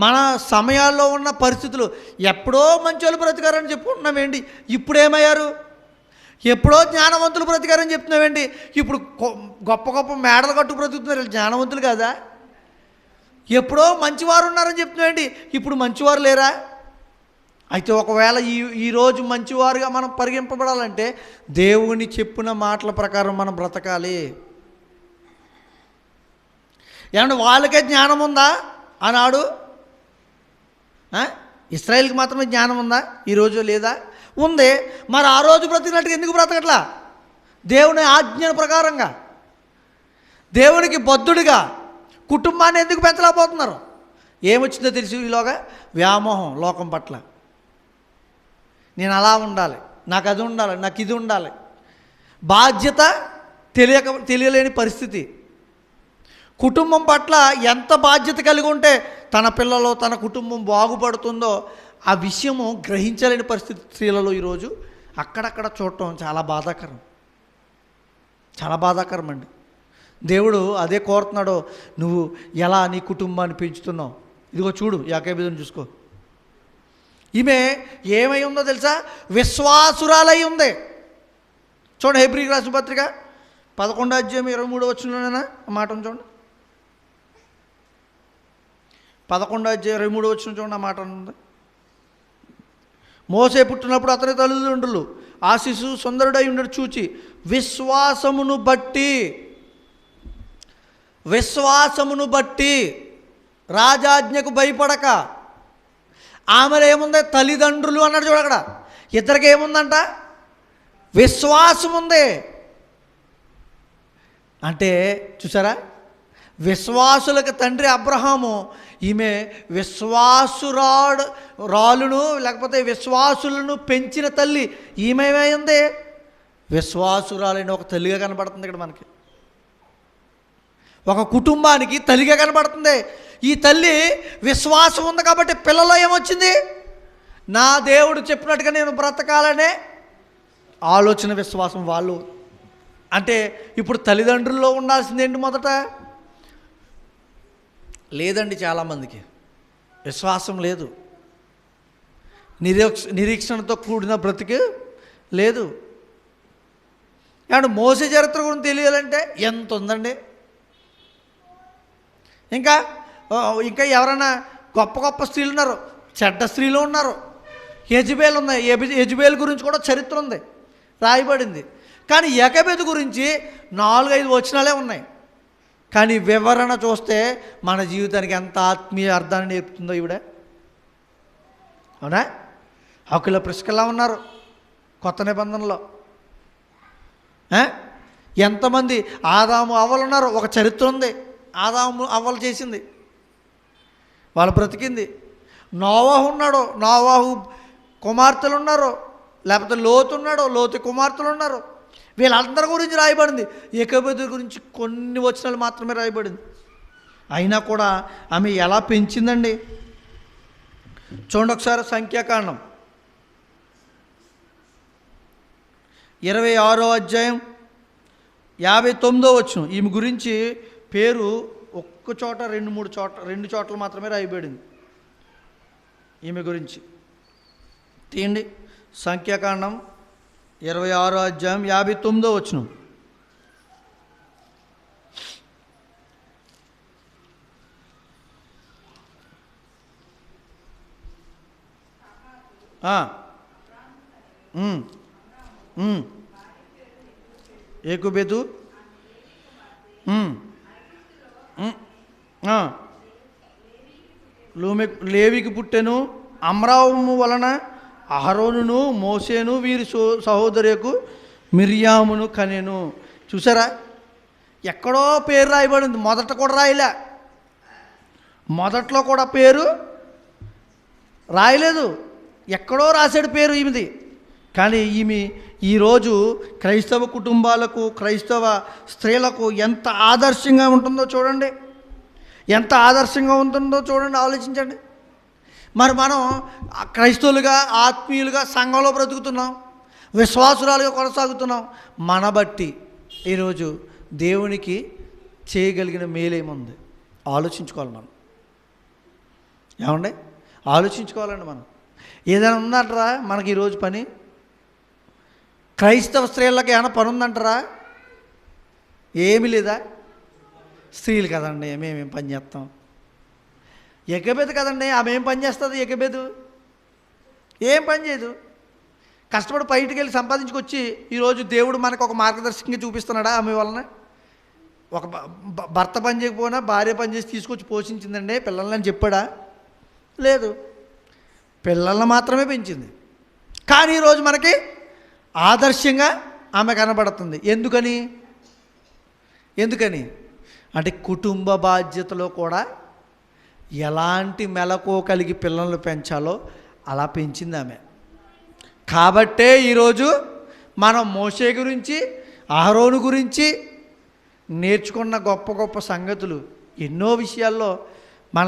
మన సమయాల్లో ఉన్న పరిస్థితులు? ఎప్పుడో మంచోళ్ళు బ్రతికారని చెప్పుకుంటున్నామేంటి, ఇప్పుడేమయ్యారు? ఎప్పుడో జ్ఞానవంతులు బ్రతికారని చెప్తున్నామేంటి, ఇప్పుడు గొప్ప గొప్ప మేడలు కట్టు బ్రతుకుతున్నారు, జ్ఞానవంతులు కాదా? ఎప్పుడో మంచివారు ఉన్నారని చెప్తున్నామేంటి, ఇప్పుడు మంచివారు లేరా? అయితే ఒకవేళ ఈరోజు మంచివారుగా మనం పరిగణింపబడాలంటే దేవుని చెప్పిన మాటల ప్రకారం మనం బ్రతకాలి. ఏమంటే వాళ్ళకే జ్ఞానం ఉందా ఆనాడు? ఇశ్రాయేల్కి మాత్రమే జ్ఞానం ఉందా? ఈరోజు లేదా? ఉంది. మరి ఆ రోజు బ్రతికినట్టుగా ఎందుకు బ్రతకట్లా? దేవుని ఆజ్ఞల ప్రకారంగా, దేవునికి బద్ధుడిగా కుటుంబాన్ని ఎందుకు పెంచలేకపోతున్నారు? ఏమొచ్చిందో తెలిసి ఈలోగా వ్యామోహం లోకం పట్ల. నేను అలా ఉండాలి, నాకు అది ఉండాలి, నాకు ఇది ఉండాలి. బాధ్యత తెలియలేని పరిస్థితి. కుటుంబం పట్ల ఎంత బాధ్యత కలిగి ఉంటే తన పిల్లలు తన కుటుంబం బాగుపడుతుందో ఆ విషయము గ్రహించలేని పరిస్థితి స్త్రీలలో ఈరోజు అక్కడక్కడ చూడటం చాలా బాధాకరం. చాలా బాధాకరం అండి. దేవుడు అదే కోరుతున్నాడు. నువ్వు ఎలా నీ కుటుంబాన్ని పెంచుతున్నావు? ఇదిగో చూడు, యాకోబుని చూసుకో. ఈమె ఏమై ఉందో తెలుసా? విశ్వాసురాలై ఉంది. చూడండి, హెబ్రీకి రాసిన పత్రిక 11:23 ఆ మాటను చూడండి. 11:23 చూడండి, ఆ మాట ఉంది. మోసే పుట్టినప్పుడు అతని తల్లిదండ్రులు ఆ శిశువు సుందరుడై ఉండడు చూచి విశ్వాసమును బట్టి రాజాజ్ఞకు భయపడక. ఆమెలో ఏముంది? తల్లిదండ్రులు అన్నాడు చూడ అక్కడ. ఇద్దరికి ఏముందంట? విశ్వాసం ఉంది. అంటే చూసారా, విశ్వాసులకు తండ్రి అబ్రహాము, ఈమె రాలును లేకపోతే విశ్వాసులను పెంచిన తల్లి. ఈమె ఏమైంది? విశ్వాసురాలైన ఒక తల్లిగా కనబడుతుంది ఇక్కడ మనకి. ఒక కుటుంబానికి తల్లిగా కనబడుతుంది. ఈ తల్లి విశ్వాసం ఉంది కాబట్టి పిల్లలో ఏమొచ్చింది? నా దేవుడు చెప్పినట్టుగా నేను బ్రతకాలనే ఆలోచన, విశ్వాసం వాళ్ళు. అంటే ఇప్పుడు తల్లిదండ్రుల్లో ఉండాల్సింది ఏంటి? మొదట లేదండి, చాలామందికి విశ్వాసం లేదు, నిరీక్షణతో కూడిన బ్రతికి లేదు. ఏమంటే మోసే చరిత్ర గురించి తెలియాలంటే ఎంత ఉందండి. ఇంకా ఎవరైనా గొప్ప గొప్ప స్త్రీలు ఉన్నారు, చెడ్డ స్త్రీలు ఉన్నారు. యెజబేల్ ఉన్నాయి. యెజబేల్ గురించి కూడా చరిత్ర ఉంది, రాయబడింది. కానీ యెకోబెదు గురించి 4-5 వచనాలే ఉన్నాయి. కానీ వివరణ చూస్తే మన జీవితానికి ఎంత ఆత్మీయ అర్థాన్ని నేర్పుతుందో ఈవిడ. అవునా? హక్కుల ప్రిస్కల్లా ఉన్నారు కొత్త నిబంధనలో. ఎంతమంది ఆదాము అవ్వలు ఉన్నారు, ఒక చరిత్ర ఉంది. ఆదాము అవ్వలు చేసింది, వాళ్ళు బ్రతికింది. నోవాహు ఉన్నాడు, నోవాహు కుమార్తెలు ఉన్నారు. లేకపోతే లోతు ఉన్నాడు, లోతు కుమార్తెలు ఉన్నారు. వీళ్ళందరి గురించి రాయబడింది. యెకోబెదు గురించి కొన్ని వచనాలు మాత్రమే రాయబడింది. అయినా కూడా ఆమె ఎలా పెంచిందండి చూడండి ఒకసారి. సంఖ్యాకాండం 26:59 ఈమె గురించి పేరు ఒక్క చోట 2 చోట్ల మాత్రమే రాయబడింది ఈమె గురించి. తీయండి, సంఖ్యాకాండం 26:59. యెకోబెదు లేవికి పుట్టెను. అమ్రాము వలన అహరోనును మోసేను వీరి సహోదరియకు మిర్యామును కనెను. చూసారా, ఎక్కడో పేరు రాయబడింది, మొదట కూడా రాయలే. మొదట్లో కూడా పేరు రాయలేదు, ఎక్కడో రాశాడు పేరు ఈమెది. కానీ ఈమె ఈరోజు క్రైస్తవ కుటుంబాలకు, క్రైస్తవ స్త్రీలకు ఎంత ఆదర్శంగా ఉంటుందో చూడండి. ఎంత ఆదర్శంగా ఉంటుందో చూడండి, ఆలోచించండి. మరి మనం క్రైస్తవులుగా, ఆత్మీయులుగా సంఘంలో బ్రతుకుతున్నాం, విశ్వాసురాలుగా కొనసాగుతున్నాం. మన బట్టి ఈరోజు దేవునికి చేయగలిగిన మేలేముంది ఆలోచించుకోవాలి మనం. ఏమండి, ఆలోచించుకోవాలండి మనం. ఏదైనా ఉందంటారా మనకి ఈరోజు పని? క్రైస్తవ స్త్రీలకి ఏమైనా పని ఉందంటారా? ఏమీ లేదా? స్త్రీలు కదండి, మేమేం పని చేస్తాం? యెకోబెదు కదండి, ఆమె ఏం పని చేస్తుంది? యెకోబెదు ఏం పని చేయదు. కష్టపడి బయటికి వెళ్ళి సంపాదించుకొచ్చి ఈరోజు దేవుడు మనకు ఒక మార్గదర్శకంగా చూపిస్తున్నాడా ఆమె వలన? ఒక భర్త పని చేయకపోయినా భార్య పని చేసి తీసుకొచ్చి పోషించిందండి పిల్లలని చెప్పాడా? లేదు, పిల్లల్ని మాత్రమే పెంచింది. కానీ ఈరోజు మనకి ఆదర్శంగా ఆమె కనబడుతుంది. ఎందుకని అంటే కుటుంబ బాధ్యతలో కూడా ఎలాంటి మెలకు కలిగి పిల్లలను పెంచాలో అలా పెంచింది ఆమె. కాబట్టే ఈరోజు మనం మోషే గురించి, అహరోను గురించి నేర్చుకున్న గొప్ప గొప్ప సంగతులు ఎన్నో విషయాల్లో మన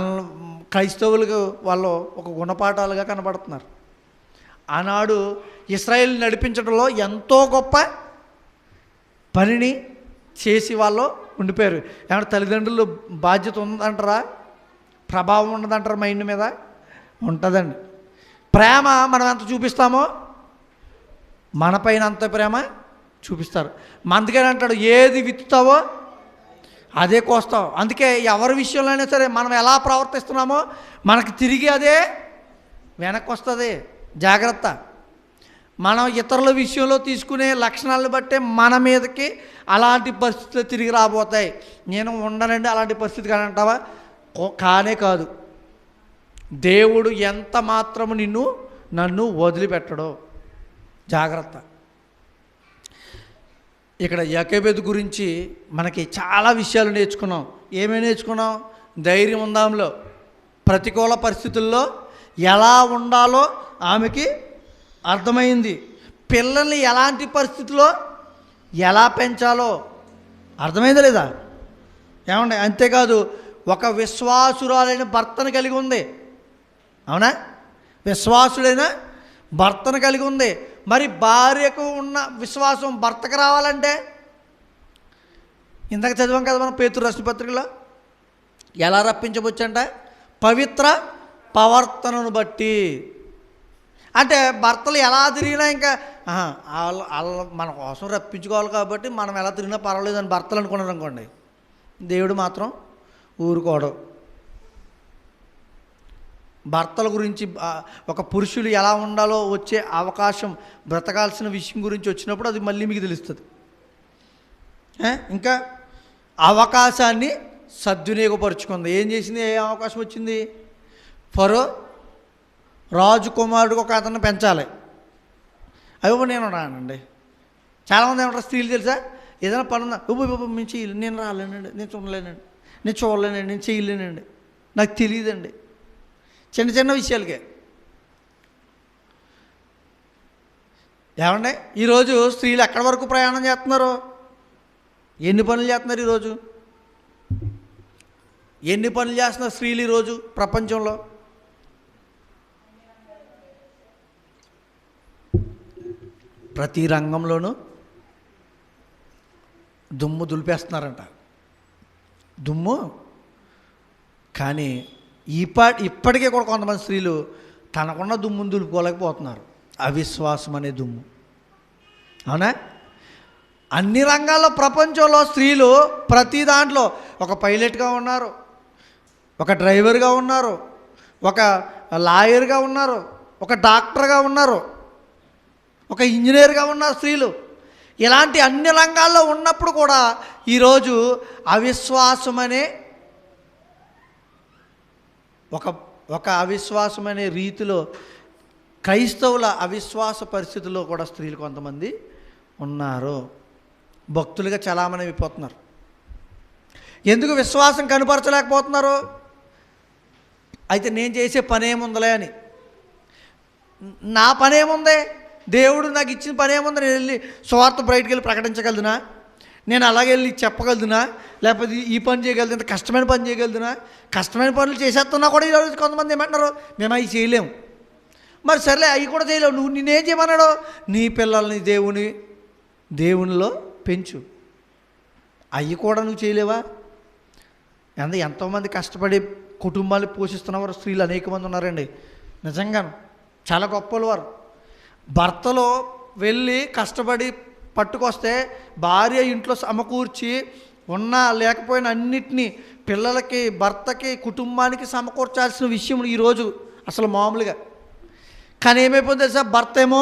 క్రైస్తవులకు వాళ్ళు ఒక గుణపాఠాలుగా కనబడుతున్నారు. ఆనాడు ఇశ్రాయేల్ నడిపించడంలో ఎంతో గొప్ప పనిని చేసి వాళ్ళు ఉండిపోయారు. ఏమంటే తల్లిదండ్రులు బాధ్యత ఉందంటారా? ప్రభావం ఉండదంటారా? మైండ్ మీద ఉంటుందండి. ప్రేమ మనం ఎంత చూపిస్తామో మన పైన అంత ప్రేమ చూపిస్తారు. అందుకని అంటాడు, ఏది విత్తుతావో అదే కోస్తావు. అందుకే ఎవరి విషయంలో అయినా సరే మనం ఎలా ప్రవర్తిస్తున్నామో మనకు తిరిగి అదే వెనక్కి వస్తుంది. జాగ్రత్త. మనం ఇతరుల విషయంలో తీసుకునే లక్షణాలను బట్టే మన మీదకి అలాంటి పరిస్థితులు తిరిగి రాబోతాయి. నేను ఉండనండి అలాంటి పరిస్థితి కానీ అంటావా? కానే కాదు. దేవుడు ఎంత మాత్రము నన్ను వదిలిపెట్టడో. జాగ్రత్త. ఇక్కడ యాకోబు గురించి మనకి చాలా విషయాలు నేర్చుకున్నాం. ఏమేమి నేర్చుకున్నాం? ధైర్యం ఉందాంలో, ప్రతికూల పరిస్థితుల్లో ఎలా ఉండాలో ఆమెకి అర్థమైంది. పిల్లల్ని ఎలాంటి పరిస్థితుల్లో ఎలా పెంచాలో అర్థమైందా లేదా? ఏమండి? అంతేకాదు, ఒక విశ్వాసురాలైన భర్తను కలిగి ఉంది. అవునా? విశ్వాసుడైన భర్తను కలిగి ఉంది. మరి భార్యకు ఉన్న విశ్వాసం భర్తకు రావాలంటే ఇందాక చదివాం కదా మనం పేతురు రాసిన పత్రికలో, ఎలా రప్పించవచ్చంట? పవిత్ర ప్రవర్తనను బట్టి. అంటే భర్తలు ఎలా తిరిగినా ఇంకా వాళ్ళ మన కోసం రప్పించుకోవాలి కాబట్టి మనం ఎలా తిరిగినా పర్వాలేదు అని భర్తలు అనుకున్నారు అనుకోండి, దేవుడు మాత్రం ఊరుకోవడం. భర్తల గురించి ఒక పురుషుడు ఎలా ఉండాలో వచ్చే అవకాశం, బ్రతకాల్సిన విషయం గురించి వచ్చినప్పుడు అది మళ్ళీ మీకు తెలుస్తుంది. ఇంకా అవకాశాన్ని సద్వినియోగపరుచుకుంది. ఏం చేసింది? ఏ అవకాశం వచ్చింది? ఫరో రాజకుమారుడికి ఒక అతన్ని పెంచాలి. అయ్యో నేను రానండి. చాలామంది ఏమంటారు స్త్రీలు తెలుసా? ఏదైనా పని ఉందా? మేము చేయలేను, నేను రాలేనండి, నేను చూడలేనండి, నేను చూడలేనండి, నేను చేయలేనండి, నాకు తెలియదండి. చిన్న చిన్న విషయాలకే. ఏమండి? ఈరోజు స్త్రీలు ఎక్కడి వరకు ప్రయాణం చేస్తున్నారు? ఎన్ని పనులు చేస్తున్నారు ఈరోజు? ఎన్ని పనులు చేస్తున్నారు స్త్రీలు ఈరోజు ప్రపంచంలో? ప్రతి రంగంలోనూ దుమ్ము దులిపేస్తున్నారంట. దుమ్ము. కానీ ఇప్పటికే కూడా కొంతమంది స్త్రీలు తనకున్న దుమ్మును దులుపుకోలేకపోతున్నారు. అవిశ్వాసం అనే దుమ్ము. అవునా? అన్ని రంగాల్లో ప్రపంచంలో స్త్రీలు ప్రతి దాంట్లో ఒక పైలట్గా ఉన్నారు, ఒక డ్రైవర్గా ఉన్నారు, ఒక లాయర్గా ఉన్నారు, ఒక డాక్టర్గా ఉన్నారు, ఒక ఇంజనీర్గా ఉన్నారు స్త్రీలు. ఇలాంటి అన్ని రంగాల్లో ఉన్నప్పుడు కూడా ఈరోజు అవిశ్వాసం అనే ఒక అవిశ్వాసం అనే రీతిలో, క్రైస్తవుల అవిశ్వాస పరిస్థితుల్లో కూడా స్త్రీలు కొంతమంది ఉన్నారు. భక్తులుగా చలామణి అయిపోతున్నారు. ఎందుకు విశ్వాసం కనపరచలేకపోతున్నారు? అయితే నేను చేసే పనేముందలే అని. నా పనేముంది? దేవుడు నాకు ఇచ్చిన పనేముంది? నేను వెళ్ళి స్వార్థ బయటికి వెళ్ళి ప్రకటించగలుగునా? నేను అలాగే వెళ్ళి చెప్పగలుగునా? లేకపోతే ఈ పని చేయగలుగుతా, ఇంత కష్టమైన పని చేయగలుగునా? కష్టమైన పనులు చేసేస్తున్నా కూడా ఈరోజు కొంతమంది ఏమంటున్నారు, మేము అవి చేయలేము. మరి సర్లే, అవి కూడా చేయలేవు. నువ్వు నేనేం చేయమన్నాడు? నీ పిల్లల్ని దేవునిలో పెంచు. అవి కూడా నువ్వు చేయలేవా? ఎంతోమంది కష్టపడి కుటుంబాలు పోషిస్తున్నవారు స్త్రీలు అనేక మంది ఉన్నారండి. నిజంగాను చాలా గొప్పలు వారు. భర్తలో వెళ్ళి కష్టపడి పట్టుకొస్తే భార్య ఇంట్లో సమకూర్చి ఉన్నా లేకపోయినా అన్నిటినీ పిల్లలకి, భర్తకి, కుటుంబానికి సమకూర్చాల్సిన విషయం ఈరోజు అసలు మామూలుగా. కానీ ఏమైపోతుంది తెలుసా? భర్త ఏమో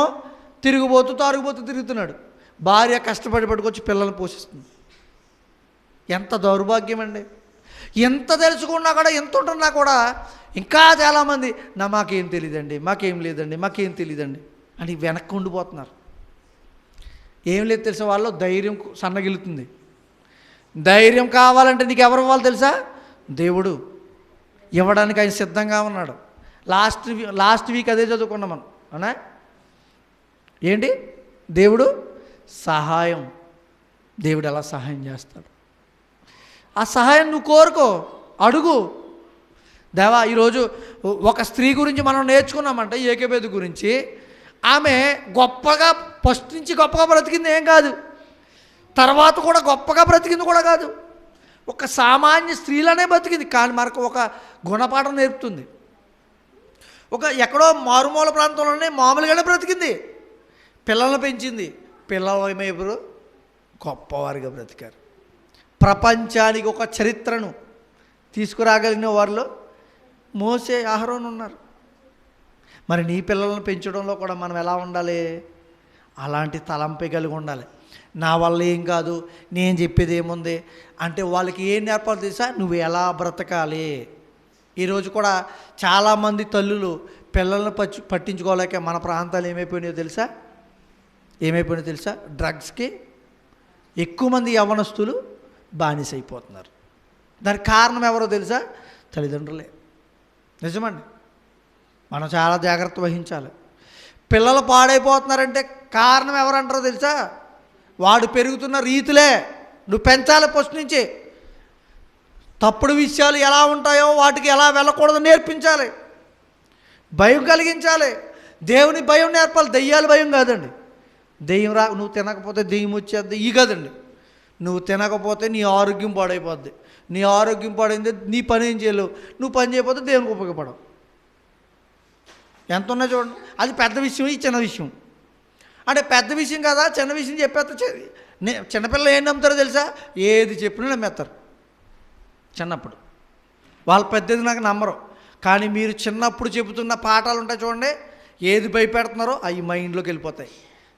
తారుగుబోతూ తిరుగుతున్నాడు, భార్య కష్టపడి పట్టుకొచ్చి పిల్లల్ని పోషిస్తుంది. ఎంత దౌర్భాగ్యం అండి. ఎంత తెలుసుకున్నా కూడా, ఎంత ఉంటున్నా కూడా ఇంకా చాలామంది మాకేం తెలియదండి, మాకేం లేదండి, మాకేం తెలియదండి అని వెనక్కి ఉండిపోతున్నారు. ఏం లేదు తెలుసా, వాళ్ళు ధైర్యం సన్నగిలుతుంది. ధైర్యం కావాలంటే నీకు ఎవరు ఇవ్వాలి తెలుసా? దేవుడు ఇవ్వడానికి ఆయన సిద్ధంగా ఉన్నాడు. లాస్ట్ వీక్ అదే చదువుకున్నాం మనం, అవునా? ఏంటి? దేవుడు సహాయం. దేవుడు ఎలా సహాయం చేస్తాడు? ఆ సహాయం నువ్వు కోరుకో, అడుగు. దేవా, ఈరోజు ఒక స్త్రీ గురించి మనం నేర్చుకున్నామంటే ఏకేబేదు గురించి. ఆమె గొప్పగా ఫస్ట్ నుంచి గొప్పగా బ్రతికింది ఏం కాదు, తర్వాత కూడా గొప్పగా బ్రతికింది కూడా కాదు. ఒక సామాన్య స్త్రీలనే బ్రతికింది, కానీ మనకు ఒక గుణపాఠం నేర్పుతుంది. ఎక్కడో మారుమూల ప్రాంతంలోనే మామూలుగానే బ్రతికింది, పిల్లలను పెంచింది. పిల్లలు ఏమైపోయారు? గొప్పవారిగా బ్రతికారు. ప్రపంచానికి ఒక చరిత్రను తీసుకురాగలిగిన వారిలో మోసే, అహరోను ఉన్నారు. మరి నీ పిల్లలను పెంచడంలో కూడా మనం ఎలా ఉండాలి? అలాంటి తలంపే కలిగి ఉండాలి. నా వల్ల ఏం కాదు, నేను చెప్పేది ఏముంది అంటే వాళ్ళకి ఏం నేర్పాలి తెలుసా? నువ్వు ఎలా బ్రతకాలి. ఈరోజు కూడా చాలామంది తల్లులు పిల్లలను పట్టించుకోలేక మన ప్రాంతాలు ఏమైపోయినాయో తెలుసా? డ్రగ్స్కి ఎక్కువ మంది యవ్వనస్తులు బానిసైపోతున్నారు. దానికి కారణం ఎవరో తెలుసా? తల్లిదండ్రులే. నిజమండి, మనం చాలా జాగ్రత్త వహించాలి. పిల్లలు పాడైపోతున్నారంటే కారణం ఎవరంటారో తెలుసా? వాడు పెరుగుతున్న రీతులే. నువ్వు పెంచాలి ఫస్ట్ నుంచి. తప్పుడు విషయాలు ఎలా ఉంటాయో వాటికి ఎలా వెళ్ళకూడదో నేర్పించాలి, భయం కలిగించాలి, దేవుని భయం నేర్పాలి. దెయ్యాల భయం కాదండి. దెయ్యం నువ్వు తినకపోతే దెయ్యం వచ్చేద్ది ఈ కాదండి. నువ్వు తినకపోతే నీ ఆరోగ్యం పాడైపోద్ది. నీ ఆరోగ్యం పాడైంది, నీ పని ఏం చేయలేవు. నువ్వు పని చేయకపోతే దేవునికి ఉపయోగపడవు. ఎంత ఉన్నా చూడండి. అది పెద్ద విషయం, ఈ చిన్న విషయం. అంటే పెద్ద విషయం కదా, చిన్న విషయం చెప్పేస్తా. చిన్నపిల్లలు ఏం నమ్ముతారో తెలుసా? ఏది చెప్పినా నమ్మేస్తారు. చిన్నప్పుడు వాళ్ళు పెద్దది నాకు నమ్మరు. కానీ మీరు చిన్నప్పుడు చెబుతున్న పాఠాలు ఉంటాయి చూడండి, ఏది భయపెడుతున్నారో అవి మైండ్లోకి వెళ్ళిపోతాయి.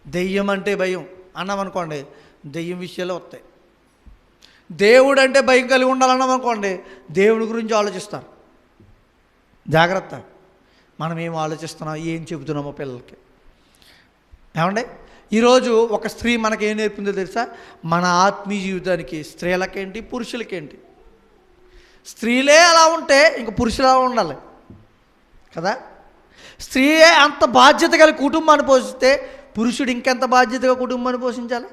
దెయ్యం అంటే భయం అన్నామనుకోండి, దెయ్యం విషయాలు వస్తాయి. దేవుడు అంటే భయం కలిగి ఉండాలన్నామనుకోండి, దేవుడి గురించి ఆలోచిస్తారు. జాగ్రత్త, మనం ఏం ఆలోచిస్తున్నాం, ఏం చెబుతున్నామో పిల్లలకి. ఏమండి, ఈరోజు ఒక స్త్రీ మనకేం నేర్పిందో తెలుసా? మన ఆత్మీయ జీవితానికి స్త్రీలకేంటి, పురుషులకేంటి. స్త్రీలే అలా ఉంటే ఇంక పురుషులు అలా ఉండాలి కదా. స్త్రీయే అంత బాధ్యత కలిగి కుటుంబాన్ని పోషిస్తే పురుషుడు ఇంకెంత బాధ్యతగా కుటుంబాన్ని పోషించాలి.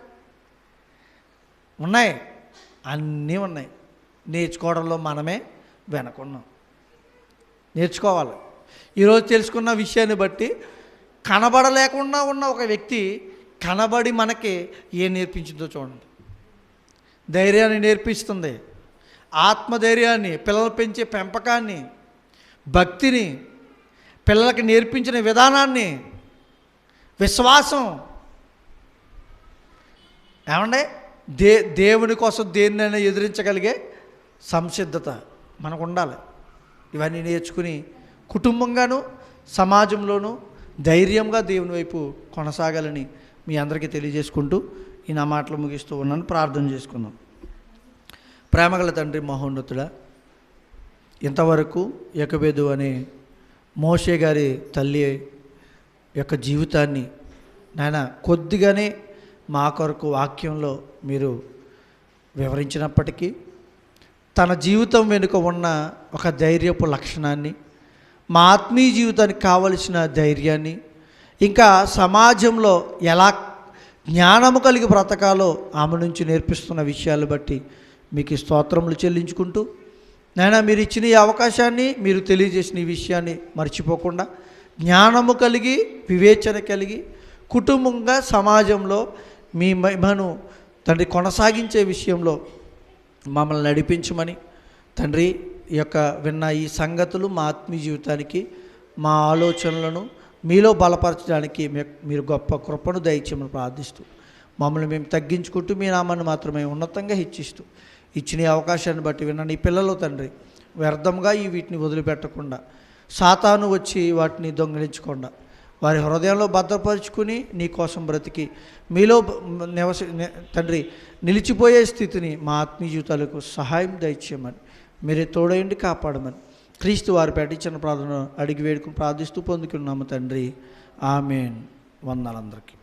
ఉన్నాయి, అన్నీ ఉన్నాయి. నేర్చుకోవడంలో మనమే వెనకున్నాం. నేర్చుకోవాలి. ఈరోజు తెలుసుకున్న విషయాన్ని బట్టి కనబడలేకుండా ఉన్న ఒక వ్యక్తి కనబడి మనకి ఏం నేర్పించిందో చూడండి. ధైర్యాన్ని నేర్పిస్తుంది, ఆత్మధైర్యాన్ని, పిల్లలు పెంచే పెంపకాన్ని, భక్తిని, పిల్లలకి నేర్పించిన విధానాన్ని, విశ్వాసం. ఏమండి, దేవుని కోసం దేన్నైనా ఎదిరించగలిగే సంసిద్ధత మనకు ఉండాలి. ఇవన్నీ నేర్చుకుని కుటుంబంగాను సమాజంలోనూ ధైర్యంగా దేవుని వైపు కొనసాగాలని మీ అందరికీ తెలియజేసుకుంటూ ఈ నా మాటలు ముగిస్తూ ఉన్నాను. ప్రార్థన చేసుకుందాం. ప్రేమగల తండ్రి, మహోన్నతుడా, ఇంతవరకు యోకెబెదు అనే మోషే గారి తల్లి యొక్క జీవితాన్ని నాయన కొద్దిగానే మా కొరకు వాక్యంలో మీరు వివరించినప్పటికీ తన జీవితం వెనుక ఉన్న ఒక ధైర్యపు లక్షణాన్ని, మా ఆత్మీయ జీవితానికి కావలసిన ధైర్యాన్ని, ఇంకా సమాజంలో ఎలా జ్ఞానము కలిగి బ్రతకాలో ఆమె నుంచి నేర్పిస్తున్న విషయాలు బట్టి మీకు స్తోత్రములు చెల్లించుకుంటూ, నాయన మీరు ఇచ్చిన ఈ అవకాశాన్ని, మీరు తెలియజేసిన ఈ విషయాన్ని మర్చిపోకుండా జ్ఞానము కలిగి, వివేచన కలిగి, కుటుంబంగా సమాజంలో మీ మహిమను తండ్రి కొనసాగించే విషయంలో మమ్మల్ని నడిపించమని తండ్రి, ఈ యొక్క విన్న ఈ సంగతులు మా ఆత్మీయ జీవితానికి, మా ఆలోచనలను మీలో బలపరచడానికి మీరు గొప్ప కృపను దయచేయమని ప్రార్థిస్తూ, మమ్మల్ని మేము తగ్గించుకుంటూ మీ నామాన్ని మాత్రమే ఉన్నతంగా హెచ్చిస్తూ, ఇచ్చిన ఈ అవకాశాన్ని బట్టి విన్న నీ పిల్లలు తండ్రి వ్యర్థంగా వీటిని వదిలిపెట్టకుండా, సాతాను వచ్చి వాటిని దొంగిలించకుండా వారి హృదయంలో భద్రపరుచుకుని నీ కోసం బ్రతికి మీలో తండ్రి నిలిచిపోయే స్థితిని మా ఆత్మీయ జీవితాలకు సహాయం దయచేయమని మీరే తోడయండి కాపాడమని క్రీస్తు వారి పెట్టించిన ప్రార్థన అడిగి వేడుకుని ప్రార్థిస్తూ పొందుకున్నాము తండ్రి. ఆమేన్. వందనాలందరికీ.